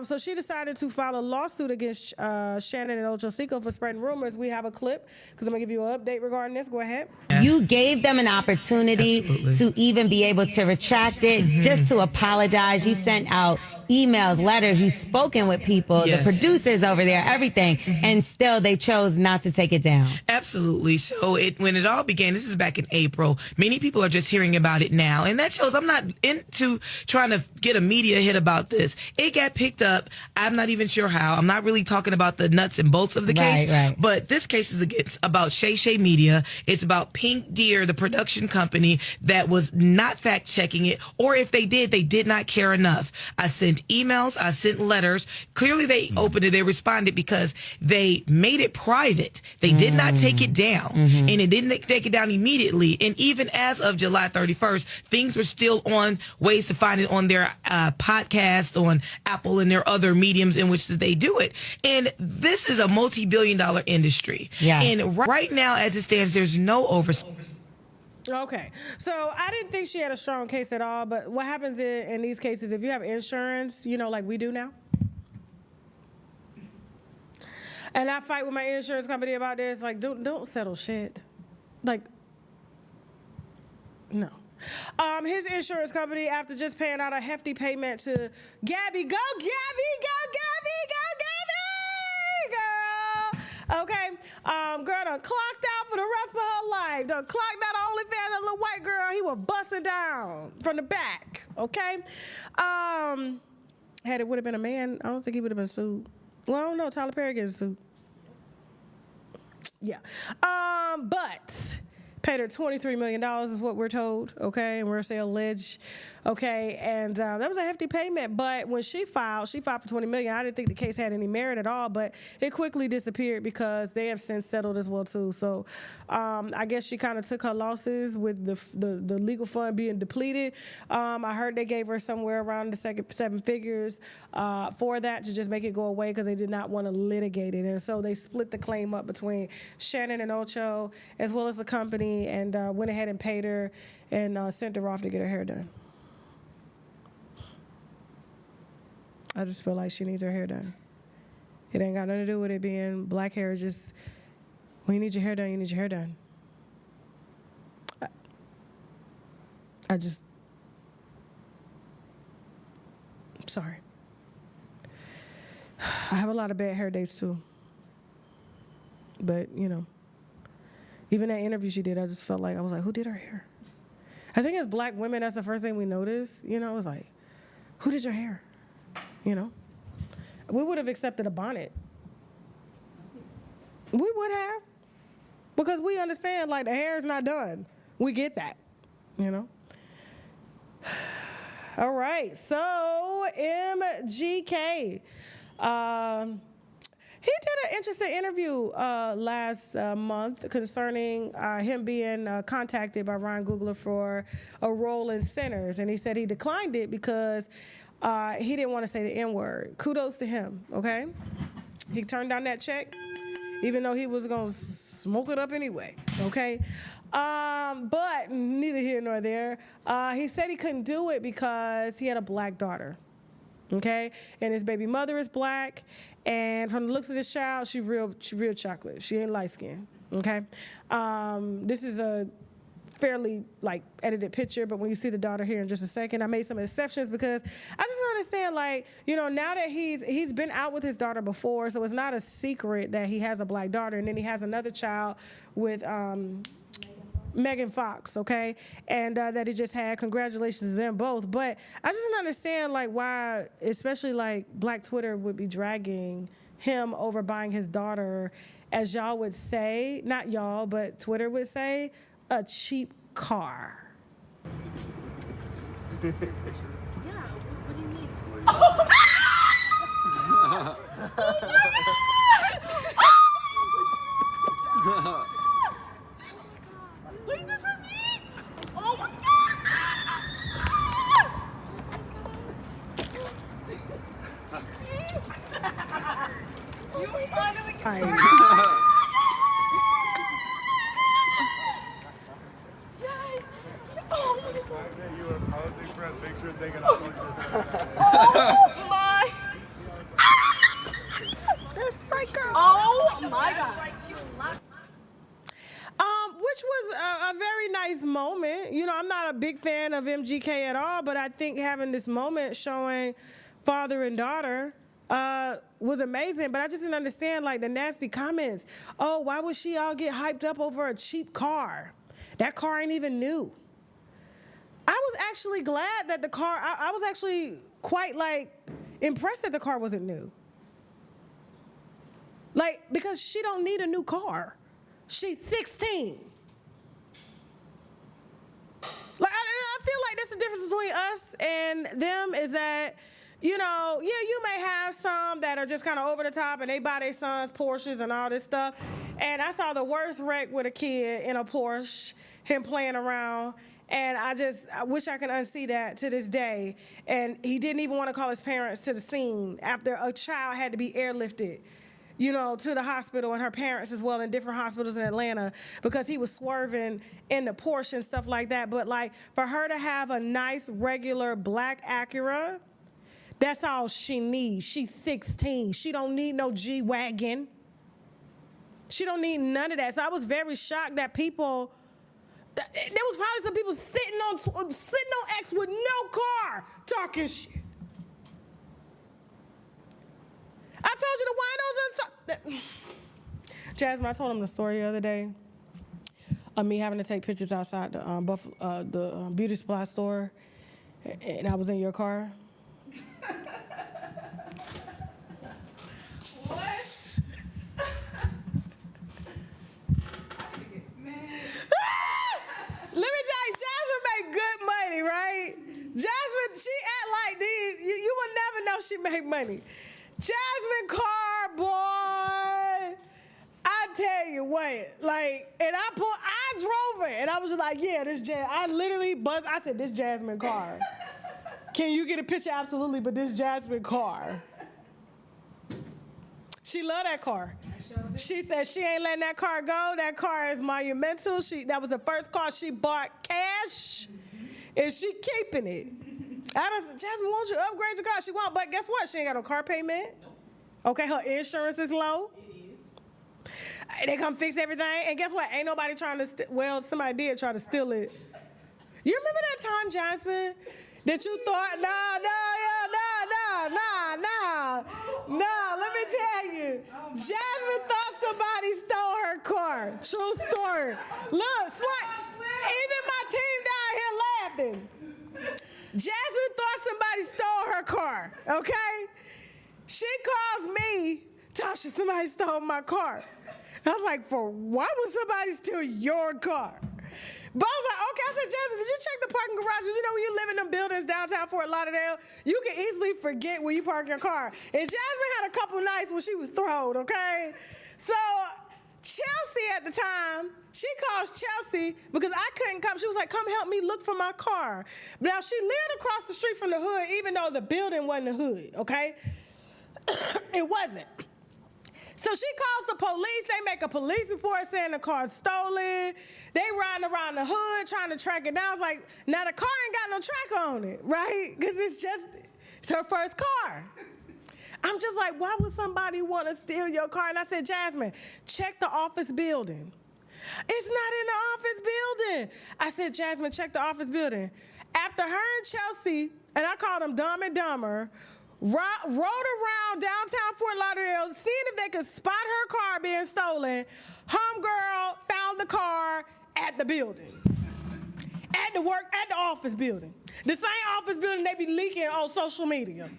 So she decided to file a lawsuit against Shannon and Ochocinco for spreading rumors. We have a clip because I'm gonna give you an update regarding this. Go ahead. You gave them an opportunity to even be able to retract it, just to apologize. You sent out emails, letters, you've spoken with people, Yes. the producers over there, everything, and still they chose not to take it down. Absolutely. So when it all began, this is back in April, many people are just hearing about it now. And that shows I'm not into trying to get a media hit about this. It got picked up. I'm not even sure how. I'm not really talking about the nuts and bolts of the case. Right. But this case is about Shay Shay Media. It's about Pink Deer, the production company that was not fact checking it. Or if they did not care enough. I sent emails. I sent letters. Clearly they opened it. They responded because they made it private. They did not take it down. And it didn't take it down immediately. And even as of July 31st, things were still on ways to find it on their podcast, on Apple and their other mediums in which they do it. And this is a multi-billion-dollar industry. Yeah. And right now, as it stands, there's no oversight. Okay, so I didn't think she had a strong case at all, but what happens in these cases, if you have insurance, you know, like we do now, and I fight with my insurance company about this, like, don't settle shit. Like, no. His insurance company, after just paying out a hefty payment to Gabby, go Gabby, girl. Okay, girl done clocked out for the rest of her life. Done clocked out OnlyFans, that little white girl, he was busting down from the back, okay? Had it would have been a man, I don't think he would have been sued. Well, I don't know, Tyler Perry getting sued. Yeah, but paid her $23 million is what we're told, okay? And we're going to say alleged, okay? And that was a hefty payment, but when she filed for $20 million. I didn't think the case had any merit at all, but it quickly disappeared because they have since settled as well, too. So I guess she kind of took her losses with the legal fund being depleted. I heard they gave her somewhere around the seven figures for that to just make it go away because they did not want to litigate it. And so they split the claim up between Shannon and Ocho as well as the company, and went ahead and paid her and sent her off to get her hair done. I just feel like she needs her hair done. It ain't got nothing to do with it being black hair. It's just, when you need your hair done, you need your hair done. I'm sorry. I have a lot of bad hair days too. But, you know, even that interview she did, I just felt like, I was like, who did her hair? I think as black women, that's the first thing we notice. You know, it was like, who did your hair? You know? We would have accepted a bonnet. We would have. Because we understand, like, the hair is not done. We get that, you know? All right, so MGK. He did an interesting interview last month concerning him being contacted by Ryan Coogler for a role in Sinners. And he said he declined it because he didn't want to say the N-word. Kudos to him, okay? He turned down that check, even though he was going to smoke it up anyway, okay? But neither here nor there. He said he couldn't do it because he had a black daughter. Okay, and his baby mother is black, and from the looks of this child, she real chocolate. She ain't light skinned. Okay, this is a fairly like edited picture, but when you see the daughter here in just a second, I made some exceptions because I just understand, like, you know, now that he's been out with his daughter before, so it's not a secret that he has a black daughter, and then he has another child with Megan Fox, okay, and that he just had. Congratulations to them both. But I just don't understand, like, why, especially like Black Twitter would be dragging him over buying his daughter, as y'all would say, not y'all, but Twitter would say, a cheap car. Yeah, what do you mean? Wait, is this for me? Oh my God! You finally got You were posing for a picture thinking I was Oh my! That's my girl. Oh my God! Which was a very nice moment. You know, I'm not a big fan of MGK at all, but I think having this moment showing father and daughter was amazing, but I just didn't understand like the nasty comments. Oh, why would she all get hyped up over a cheap car? That car ain't even new. I was actually glad that the car, I was actually quite like impressed that the car wasn't new. Like, because she don't need a new car. She's 16. Like, I feel like that's the difference between us and them is that, you know, yeah, you may have some that are just kind of over the top and they buy their sons Porsches and all this stuff. And I saw the worst wreck with a kid in a Porsche, him playing around. And I wish I could unsee that to this day. And he didn't even want to call his parents to the scene after a child had to be airlifted, you know, to the hospital, and her parents as well in different hospitals in Atlanta because he was swerving in the Porsche and stuff like that. But like for her to have a nice regular black Acura, that's all she needs. She's 16. She don't need no G-Wagon. She don't need none of that. So I was very shocked that people, there was probably some people sitting on X with no car talking shit. I told you the winos and Jasmine, I told him the story the other day of me having to take pictures outside the beauty supply store, and I was in your car. Let me tell you, Jasmine made good money, right? Jasmine, she act like these. You will never know she made money. Jasmine car, boy. I tell you what, like, and I drove it, and I was just like, yeah, this I literally buzzed. I said, this Jasmine car. Can you get a picture? Absolutely, but this Jasmine car. She loved that car. She said she ain't letting that car go. That car is monumental. That was the first car she bought cash, and she keeping it. I said, Jasmine, won't you upgrade your car? She won't, but guess what? She ain't got no car payment. Okay, her insurance is low. They come fix everything, and guess what? Ain't nobody trying to, somebody did try to steal it. You remember that time, Jasmine, that you thought, no, let me tell you. Jasmine thought somebody stole her car. True story. Look, even my team down here laughing. Jasmine thought somebody stole her car, okay? She calls me, Tasha, somebody stole my car. I was like, why would somebody steal your car? But I was like, okay. I said, Jasmine, did you check the parking garage? You know when you live in them buildings downtown Fort Lauderdale, you can easily forget where you park your car. And Jasmine had a couple nights when she was thrown, okay? So Chelsea at the time, she calls Chelsea because I couldn't come. She was like, come help me look for my car. Now, she lived across the street from the hood, even though the building wasn't the hood, okay? It wasn't. So she calls the police. They make a police report saying the car's stolen. They riding around the hood trying to track it down. I was like, now the car ain't got no track on it, right? Because it's her first car. I'm just like, why would somebody want to steal your car? And I said, Jasmine, check the office building. It's not in the office building. I said, Jasmine, check the office building. After her and Chelsea, and I called them Dumb and Dumber, rode around downtown Fort Lauderdale, seeing if they could spot her car being stolen. Homegirl found the car at the building, at the office building. The same office building they be leaking on social media.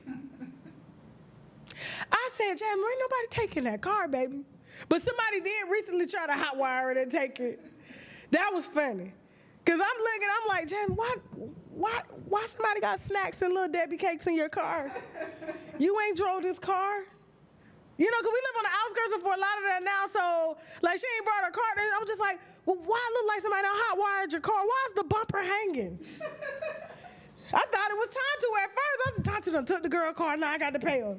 I said, Jasmine, ain't nobody taking that car, baby. But somebody did recently try to hotwire it and take it. That was funny. Because I'm like, Jasmine, why somebody got snacks and Little Debbie cakes in your car? You ain't drove this car? You know, because we live on the outskirts of Fort Lauderdale now, so, like, she ain't brought her car. I was just like, well, why it look like somebody done hotwired your car? Why is the bumper hanging? I thought it was Tonto at first. I said, Tonto done took the girl car, now I got to pay her.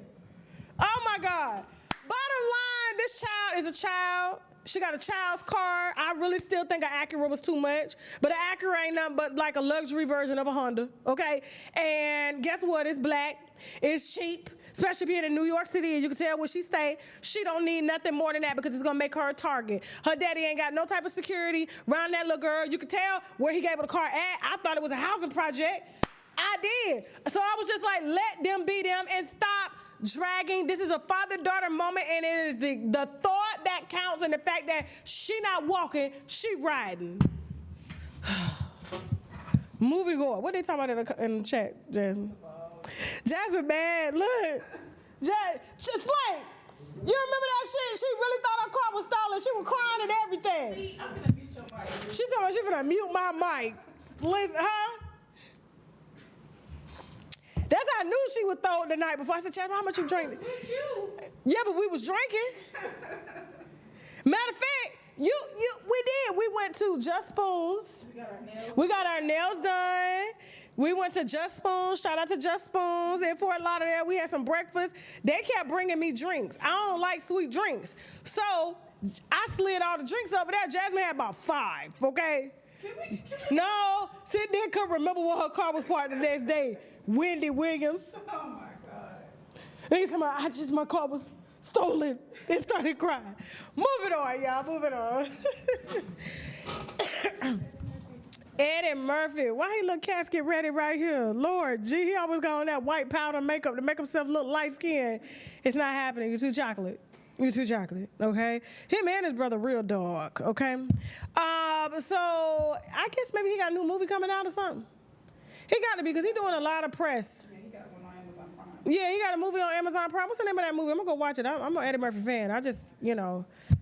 Oh, my God. Bottom line, this child is a child. She got a child's car. I really still think an Acura was too much. But an Acura ain't nothing but like a luxury version of a Honda, okay? And guess what? It's black. It's cheap, especially being in New York City. And you can tell where she stay. She don't need nothing more than that because it's going to make her a target. Her daddy ain't got no type of security around that little girl. You can tell where he gave her the car at. I thought it was a housing project. I did. So I was just like, let them be them and stop dragging. This is a father-daughter moment, and it is the thought that counts, and the fact that she not walking, she riding. Moving on. What they talking about in the chat, Jasmine? Jasmine, man, look. Just like, you remember that shit? She really thought her car was stolen. She was crying and everything. I'm gonna mute your mic. She told me she gonna mute my mic. Listen, huh? That's how I knew she would throw it the night before. I said, Chad, how much you drink? Yeah, but we was drinking. Matter of fact, we did. We went to Just Spoons. We got our nails done. We went to Just Spoons. Shout out to Just Spoons in Fort Lauderdale. We had some breakfast. They kept bringing me drinks. I don't like sweet drinks. So I slid all the drinks over there. Jasmine had about 5, okay? No, sit there, couldn't remember what her car was parked the next day. Wendy Williams. Oh my God. And you come out, my car was stolen, and started crying. Moving on, y'all, moving on. Eddie Murphy, why he look casket ready right here? Lord, gee, he always got on that white powder makeup to make himself look light skinned. It's not happening, you're too chocolate. You're too chocolate, okay? Him and his brother real dog, okay? So I guess maybe he got a new movie coming out or something. He got to be, because he's doing a lot of press. Yeah, he got one on Amazon Prime. Yeah, he got a movie on Amazon Prime. What's the name of that movie? I'm going to go watch it. I'm an Eddie Murphy fan. I just,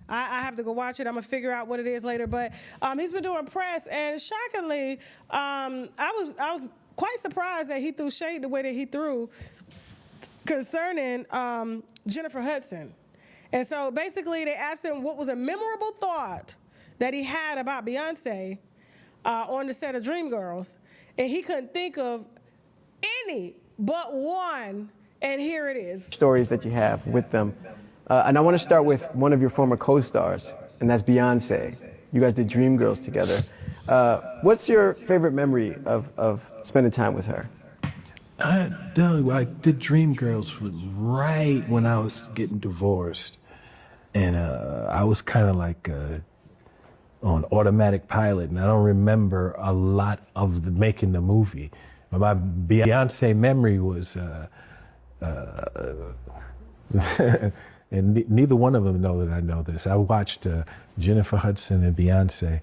I have to go watch it. I'm going to figure out what it is later. But he's been doing press, and shockingly, I was quite surprised that he threw shade the way that he threw concerning Jennifer Hudson. And so basically they asked him what was a memorable thought that he had about Beyonce on the set of Dreamgirls. And he couldn't think of any but one, and here it is. Stories that you have with them. And I want to start with one of your former co-stars, and that's Beyonce. You guys did Dreamgirls together. What's your favorite memory of spending time with her? I did Dreamgirls right when I was getting divorced. And I was kind of like on automatic pilot, and I don't remember a lot of making the movie. But my Beyonce memory was, and neither one of them know that I know this. I watched Jennifer Hudson and Beyonce.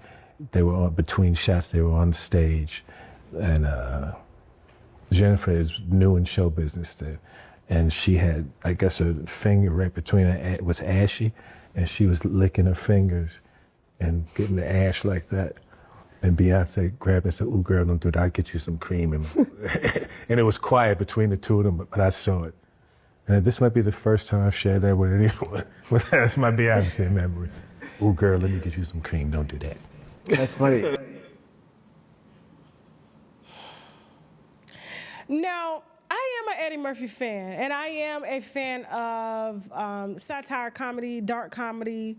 They were between shots, they were on stage. And Jennifer is new in show business there. And she had, I guess, her finger right between her, it was ashy, and she was licking her fingers and getting the ash like that. And Beyonce grabbed and said, "Ooh, girl, don't do that. I'll get you some cream." And it was quiet between the two of them, but I saw it. And this might be the first time I've shared that with anyone. That's my Beyonce memory. "Ooh, girl, let me get you some cream. Don't do that." That's funny. Now, I am an Eddie Murphy fan, and I am a fan of satire comedy, dark comedy.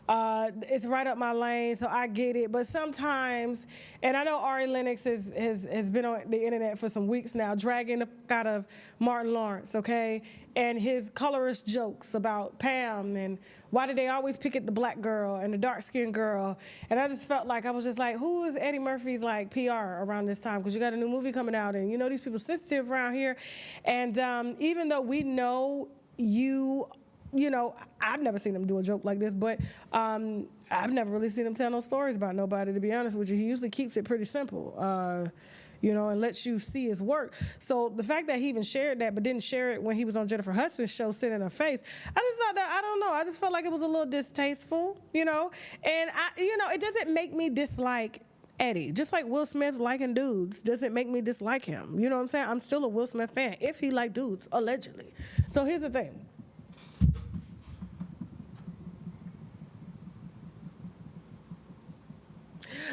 It's right up my lane, so I get it. But sometimes, and I know Ari Lennox has been on the internet for some weeks now, dragging the fuck out of Martin Lawrence, okay? And his colorist jokes about Pam, and why did they always pick at the black girl and the dark-skinned girl? And I just felt like, I was just like, who is Eddie Murphy's like PR around this time? Because you got a new movie coming out, and you know these people sensitive around here. And even though we know you know, I've never seen him do a joke like this, but I've never really seen him tell no stories about nobody, to be honest with you. He usually keeps it pretty simple, and lets you see his work. So the fact that he even shared that, but didn't share it when he was on Jennifer Hudson's show, Sit in Her Face, I just thought that, I don't know, I just felt like it was a little distasteful, and it doesn't make me dislike Eddie. Just like Will Smith liking dudes doesn't make me dislike him. You know what I'm saying? I'm still a Will Smith fan, if he liked dudes, allegedly. So here's the thing.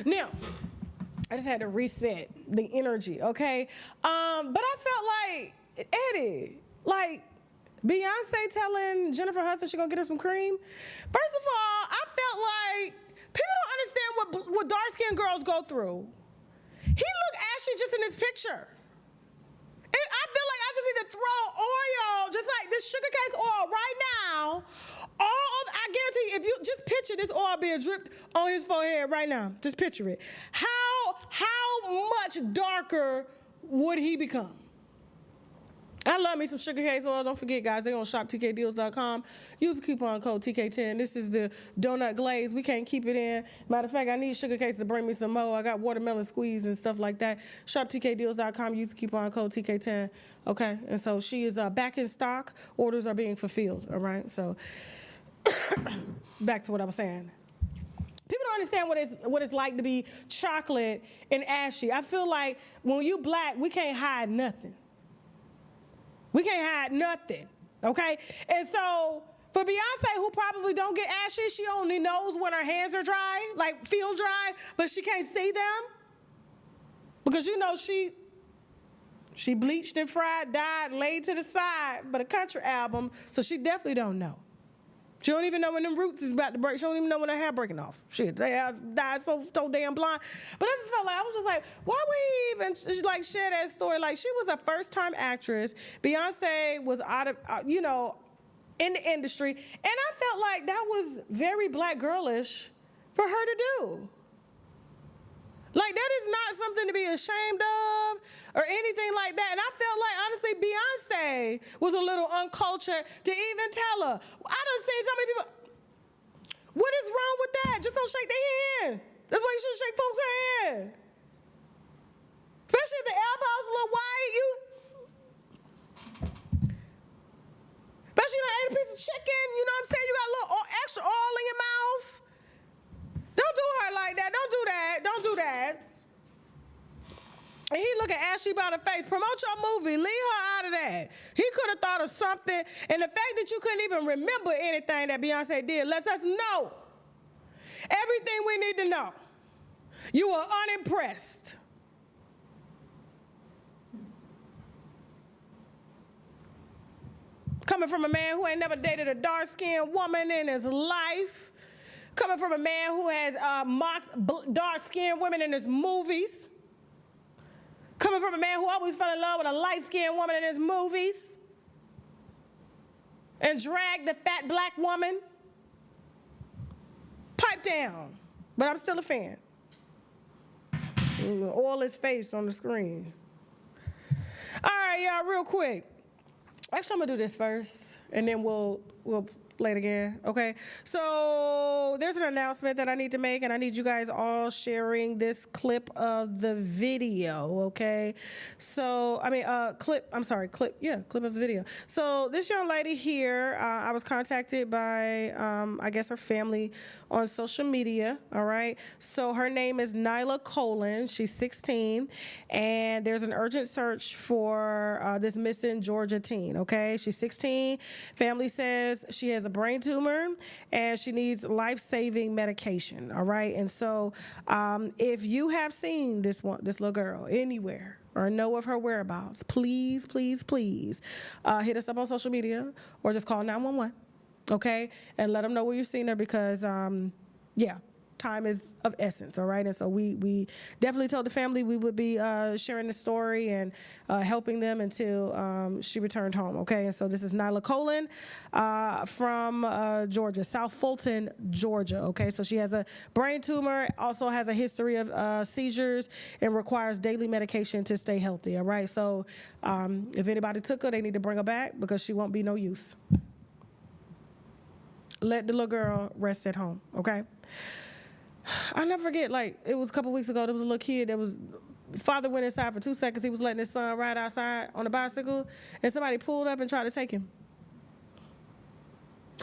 Now, I just had to reset the energy, okay? But I felt like, Eddie, like Beyonce telling Jennifer Hudson she gonna get her some cream. First of all, I felt like people don't understand what dark-skinned girls go through. He looked ashy just in this picture. I feel like I just need to throw oil, just like this sugar case oil right now. I guarantee you, if you just picture this oil being dripped on his forehead right now, just picture it. How much darker would he become? I love me some sugar case oil. Don't forget, guys, they on shoptkdeals.com. Use the coupon code TK10. This is the donut glaze. We can't keep it in. Matter of fact, I need sugar case to bring me some more. I got watermelon squeeze and stuff like that. Shoptkdeals.com. Use the coupon code TK10. Okay, and so she is back in stock. Orders are being fulfilled. All right, so back to what I was saying. People don't understand what it's like to be chocolate and ashy. I feel like when you black, we can't hide nothing. We can't hide nothing, okay? And so for Beyonce, who probably don't get ashy, she only knows when her hands are dry, like feel dry, but she can't see them. Because you know she bleached and fried, dyed, laid to the side for the country album, so she definitely don't know. She don't even know when them roots is about to break. She don't even know when her hair breaking off. Shit, they died so damn blind. But I just felt like, I was just like, why would he even like share that story? Like, she was a first-time actress. Beyonce was out of, in the industry. And I felt like that was very black girlish for her to do. Like, that is not something to be ashamed of or anything like that. And I felt like, honestly, Beyonce was a little uncultured to even tell her. I done seen so many people, what is wrong with that? Just don't shake their hand. That's why you shouldn't shake folks' hand. Especially if the elbow's a little wide. Especially if you ate a piece of chicken, you know what I'm saying? You got a little extra oil in your mouth. Don't do her like that. Don't do that. Don't do that. And he looking ashy by the face. Promote your movie. Leave her out of that. He could have thought of something. And the fact that you couldn't even remember anything that Beyonce did lets us know everything we need to know. You were unimpressed. Coming from a man who ain't never dated a dark-skinned woman in his life. Coming from a man who has mocked dark-skinned women in his movies. Coming from a man who always fell in love with a light-skinned woman in his movies. And dragged the fat black woman. Pipe down. But I'm still a fan. Oil his face on the screen. All right, y'all, real quick. Actually, I'm gonna do this first, and then we'll play it again, okay? So there's an announcement that I need to make, and I need you guys all sharing this clip of the video, okay? So, clip of the video. So this young lady here, I was contacted by, I guess her family on social media, all right? So her name is Nyla Colin. She's 16, and there's an urgent search for this missing Georgia teen, okay? She's 16. Family says she has a brain tumor and she needs life-saving medication, all right? And so if you have seen this little girl anywhere or know of her whereabouts, please, please, please hit us up on social media or just call 911, okay? And let them know where you've seen her because, time is of essence, all right? And so we definitely told the family we would be sharing the story and helping them until she returned home, okay? And so this is Nyla Colin from Georgia, South Fulton, Georgia, okay? So she has a brain tumor, also has a history of seizures, and requires daily medication to stay healthy, all right? So if anybody took her, they need to bring her back because she won't be no use. Let the little girl rest at home, okay? I'll never forget, like, it was a couple weeks ago, there was a little kid that was, father went inside for 2 seconds, he was letting his son ride outside on a bicycle, and somebody pulled up and tried to take him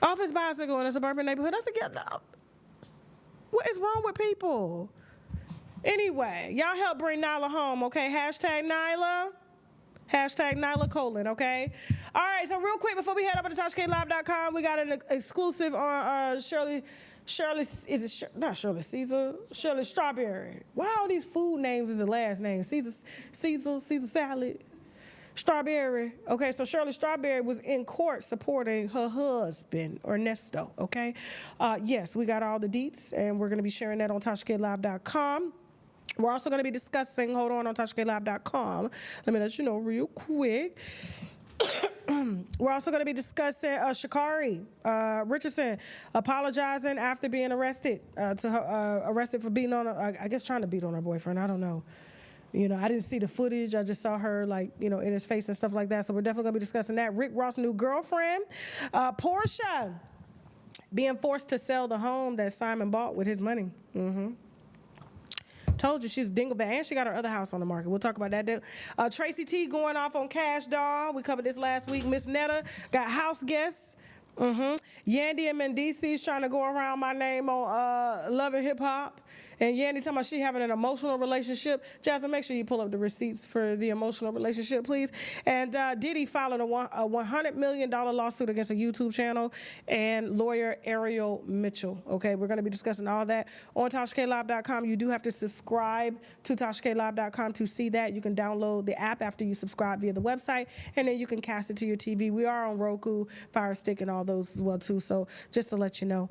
off his bicycle in a suburban neighborhood. I said, get out. What is wrong with people? Anyway, y'all help bring Nyla home, okay? Hashtag Nyla. Hashtag Nyla Colin, okay? All right, so real quick, before we head over to TashKLive.com, we got an exclusive on Shirley Strawberry. Why all these food names is the last name? Caesar salad, Strawberry. Okay, so Shirley Strawberry was in court supporting her husband, Ernesto, okay? Yes, we got all the deets, and we're gonna be sharing that on TashKLive.com. We're also going to be discussing, hold on TashKLive.com. Let me let you know real quick. We're also going to be discussing Sha'Carri Richardson apologizing after being arrested, arrested for beating on, I guess trying to beat on her boyfriend. I don't know. I didn't see the footage. I just saw her, like, in his face and stuff like that. So we're definitely going to be discussing that. Rick Ross' new girlfriend, Portia, being forced to sell the home that Simon bought with his money. Told you she's dingleback, and she got her other house on the market. We'll talk about that. Tracy T going off on Cash Doll. We covered this last week. Miss Netta got house guests. Yandy and Mendice's trying to go around my name on Love and Hip Hop. And Yandy talking about she having an emotional relationship. Jasmine, make sure you pull up the receipts for the emotional relationship, please. And Diddy filing a $100 million lawsuit against a YouTube channel and lawyer Ariel Mitchell. Okay, we're going to be discussing all that on TashaKLive.com. You do have to subscribe to TashaKLive.com to see that. You can download the app after you subscribe via the website, and then you can cast it to your TV. We are on Roku, Fire Stick, and all those as well too. So just to let you know.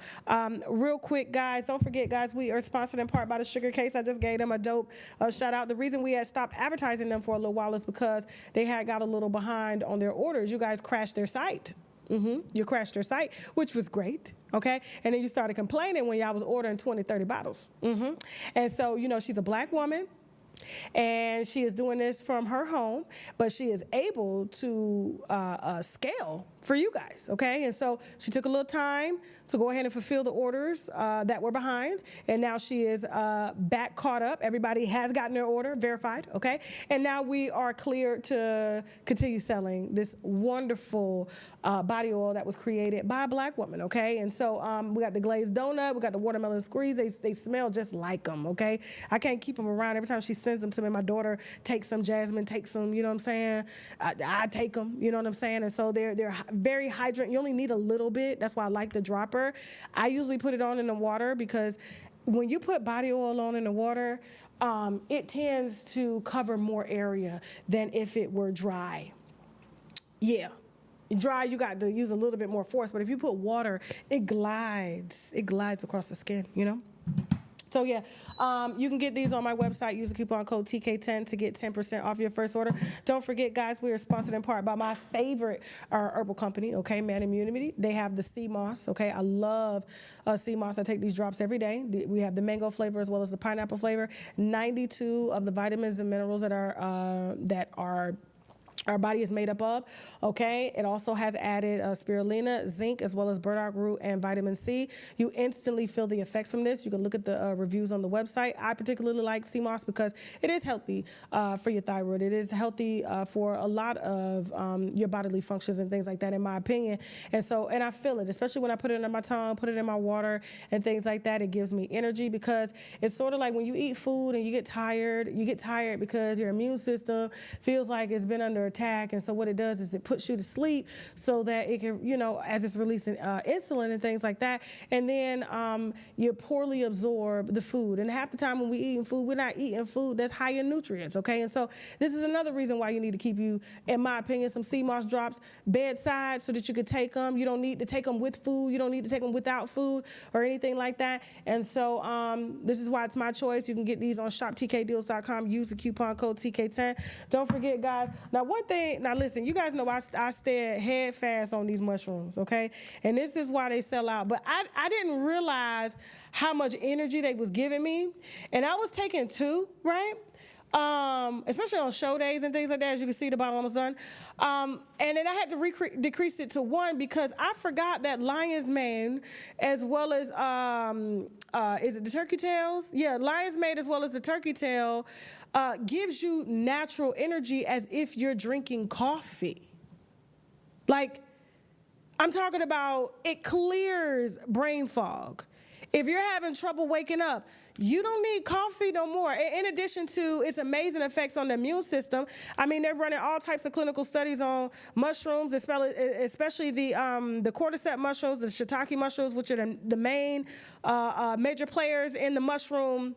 Real quick, guys, don't forget, guys, we are sponsored in part by the Sugar Case. I just gave them a dope shout out. The reason we had stopped advertising them for a little while is because they had got a little behind on their orders. You guys crashed their site. You crashed their site, which was great, okay? And then you started complaining when y'all was ordering 20, 30 bottles. And so, she's a black woman, and she is doing this from her home, but she is able to scale for you guys, okay? And so she took a little time to go ahead and fulfill the orders that were behind, and now she is back caught up. Everybody has gotten their order verified, okay? And now we are clear to continue selling this wonderful body oil that was created by a black woman, okay? And so we got the glazed donut, we got the watermelon squeeze. They smell just like them, okay? I can't keep them around. Every time she sends them to me, my daughter takes some, Jasmine takes some, you know what I'm saying? I take them, you know what I'm saying? And so they're very hydrant. You only need a little bit. That's why I like the dropper. I usually put it on in the water because when you put body oil on in the water, it tends to cover more area than if it were dry. Yeah. Dry, you got to use a little bit more force, but if you put water, it glides across the skin, So yeah, you can get these on my website. Use the coupon code TK10 to get 10% off your first order. Don't forget, guys, we are sponsored in part by my favorite herbal company, okay, Man Immunity. They have the sea moss, okay. I love sea moss. I take these drops every day. We have the mango flavor as well as the pineapple flavor. 92 of the vitamins and minerals that our body is made up of, okay? It also has added spirulina, zinc, as well as burdock root and vitamin C. You instantly feel the effects from this. You can look at the reviews on the website. I particularly like sea moss because it is healthy for your thyroid. It is healthy for a lot of your bodily functions and things like that, in my opinion. And I feel it, especially when I put it under my tongue, put it in my water and things like that. It gives me energy because it's sort of like when you eat food and you get tired because your immune system feels like it's been under attack, and so what it does is it puts you to sleep so that it can, as it's releasing insulin and things like that, and then you poorly absorb the food. And half the time when we eating food, we're not eating food that's high in nutrients, okay? And so this is another reason why you need to keep you, in my opinion, some sea moss drops bedside so that you can take them. You don't need to take them with food. You don't need to take them without food or anything like that. And so this is why it's my choice. You can get these on shoptkdeals.com. Use the coupon code TK10. Don't forget, guys. Now listen, you guys know I stay head fast on these mushrooms, okay? And this is why they sell out. But I didn't realize how much energy they was giving me. And I was taking 2, right? Especially on show days and things like that. As you can see, the bottle almost done. And then I had to decrease it to 1 because I forgot that lion's mane, as well as, is it the turkey tails? Yeah, lion's mane as well as the turkey tail gives you natural energy as if you're drinking coffee. Like, I'm talking about it clears brain fog. If you're having trouble waking up, you don't need coffee no more. In addition to its amazing effects on the immune system, I mean, they're running all types of clinical studies on mushrooms, especially the cordyceps mushrooms, the shiitake mushrooms, which are the main major players in the mushroom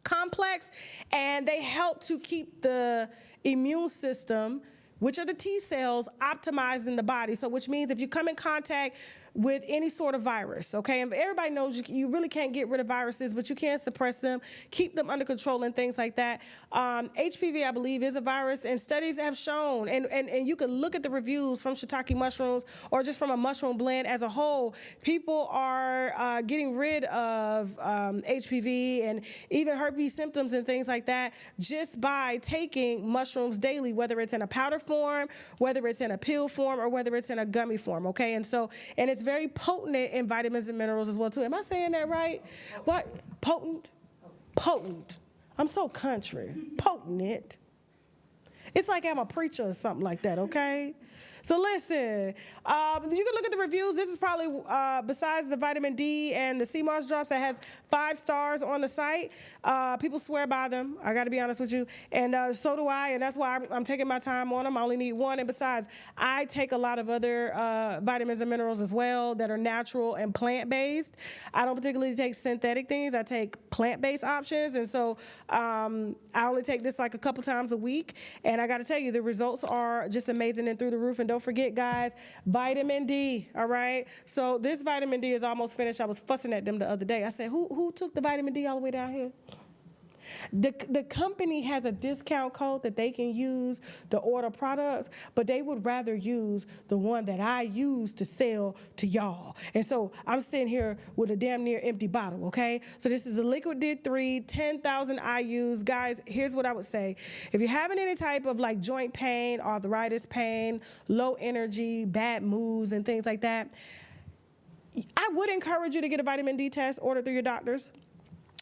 complex, and they help to keep the immune system, which are the T cells, optimized in the body. So which means if you come in contact with any sort of virus, okay? And everybody knows you really can't get rid of viruses, but you can suppress them, keep them under control and things like that. HPV, I believe, is a virus, and studies have shown, and you can look at the reviews from shiitake mushrooms or just from a mushroom blend as a whole. People are getting rid of HPV and even herpes symptoms and things like that just by taking mushrooms daily, whether it's in a powder form, whether it's in a pill form, or whether it's in a gummy form, okay? And it's very potent in vitamins and minerals as well, too. Am I saying that right? What? Potent? Potent. I'm so country. Potent. It's like I'm a preacher or something like that, okay? So listen, you can look at the reviews. This is probably, besides the vitamin D and the sea moss drops that has 5 stars on the site, people swear by them. I got to be honest with you. And so do I, and that's why I'm taking my time on them. I only need one. And besides, I take a lot of other vitamins and minerals as well that are natural and plant-based. I don't particularly take synthetic things. I take plant-based options. And so I only take this like a couple times a week. And I got to tell you, the results are just amazing and through the roof. And don't forget, guys, vitamin D, all right? So this vitamin D is almost finished. I was fussing at them the other day. I said, who took the vitamin D all the way down here? The company has a discount code that they can use to order products, but they would rather use the one that I use to sell to y'all. And so I'm sitting here with a damn near empty bottle, okay? So this is a Liquid D3, 10,000 IUs. Guys, here's what I would say. If you're having any type of like joint pain, arthritis pain, low energy, bad moods, and things like that, I would encourage you to get a vitamin D test ordered through your doctors.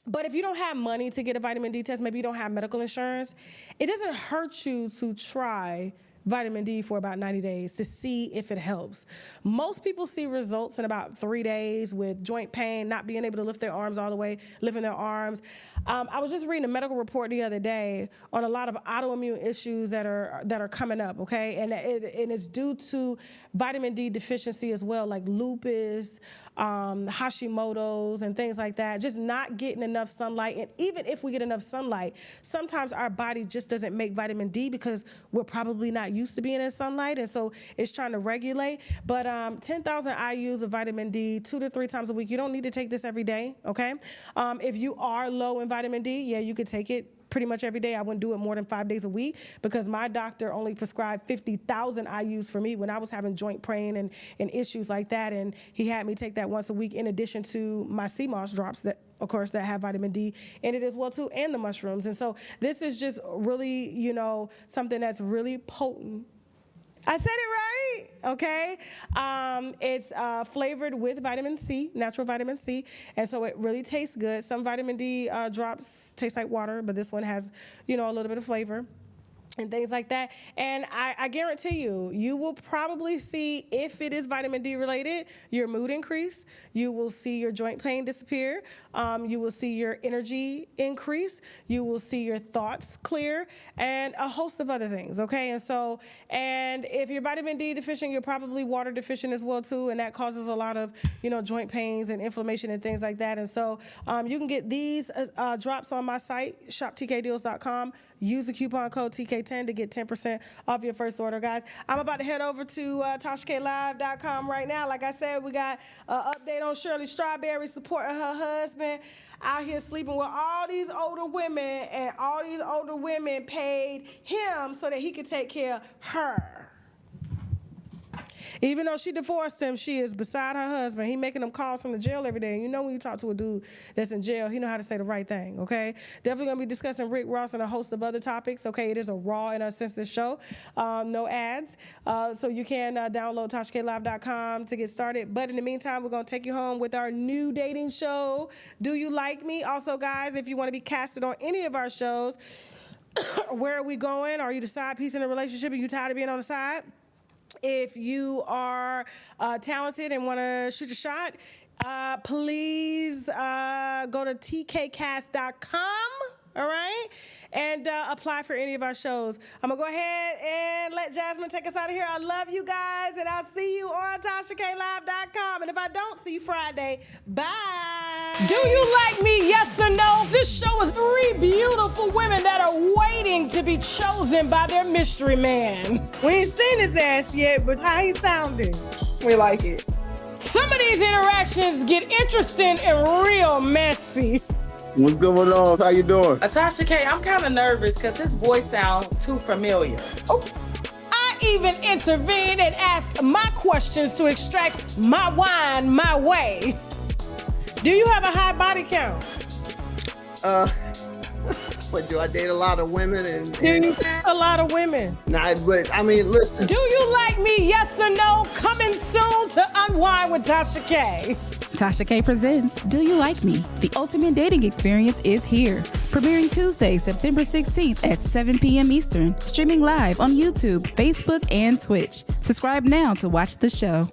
But if you don't have money to get a vitamin D test, maybe you don't have medical insurance, it doesn't hurt you to try vitamin D for about 90 days to see if it helps. Most people see results in about 3 days with joint pain, not being able to lift their arms all the way, lifting their arms. I was just reading a medical report the other day on a lot of autoimmune issues that are coming up, okay? And it's due to vitamin D deficiency as well, like lupus, Hashimoto's, and things like that. Just not getting enough sunlight. And even if we get enough sunlight, sometimes our body just doesn't make vitamin D because we're probably not used to being in sunlight, and so it's trying to regulate. But 10,000 IUs of vitamin D 2 to 3 times a week. You don't need to take this every day, okay? If you are low in vitamin D, yeah, you could take it pretty much every day. I wouldn't do it more than 5 days a week because my doctor only prescribed 50,000 IUs for me when I was having joint pain and issues like that, and he had me take that once a week in addition to my sea moss drops that, of course, that have vitamin D in it as well too, and the mushrooms. And so this is just really, something that's really potent. I said it right, okay? It's flavored with vitamin C, natural vitamin C, and so it really tastes good. Some vitamin D drops taste like water, but this one has, a little bit of flavor and things like that. And I guarantee you will probably see, if it is vitamin D related, your mood increase. You will see your joint pain disappear. You will see your energy increase. You will see your thoughts clear, and a host of other things, okay? And if you're vitamin D deficient, you're probably water deficient as well too, and that causes a lot of, joint pains and inflammation and things like that. And so you can get these drops on my site, shoptkdeals.com. Use the coupon code TK10 to get 10% off your first order, guys. I'm about to head over to TashaKLive.com right now. Like I said, we got an update on Shirley Strawberry supporting her husband out here sleeping with all these older women, and all these older women paid him so that he could take care of her. Even though she divorced him, she is beside her husband. He making them calls from the jail every day. And when you talk to a dude that's in jail, he know how to say the right thing, okay? Definitely going to be discussing Rick Ross and a host of other topics, okay? It is a raw and uncensored show. No ads. So you can download TashaKLive.com to get started. But in the meantime, we're going to take you home with our new dating show, Do You Like Me? Also, guys, if you want to be casted on any of our shows, Where Are We Going? Are you the side piece in a relationship? Are you tired of being on the side? If you are talented and want to shoot a shot, please go to tkcast.com, all right, and apply for any of our shows. I'm going to go ahead and let Jasmine take us out of here. I love you guys, and I'll see you on TashaKLive.com. And if I don't, see you Friday. Bye. Do you like me, yes or no? This show is 3 beautiful women that are waiting to be chosen by their mystery man. We ain't seen his ass yet, but how he sounding? We like it. Some of these interactions get interesting and real messy. What's going on? How you doing? Tasha K, I'm kind of nervous because his voice sounds too familiar. I even intervened and asked my questions to extract my wine my way. Do you have a high body count? But do I date a lot of women A lot of women. Nah, but I mean, listen. Do you like me? Yes or no? Coming soon to Unwind with Tasha K. Tasha K presents Do You Like Me? The ultimate dating experience is here. Premiering Tuesday, September 16th at 7 p.m. Eastern. Streaming live on YouTube, Facebook, and Twitch. Subscribe now to watch the show.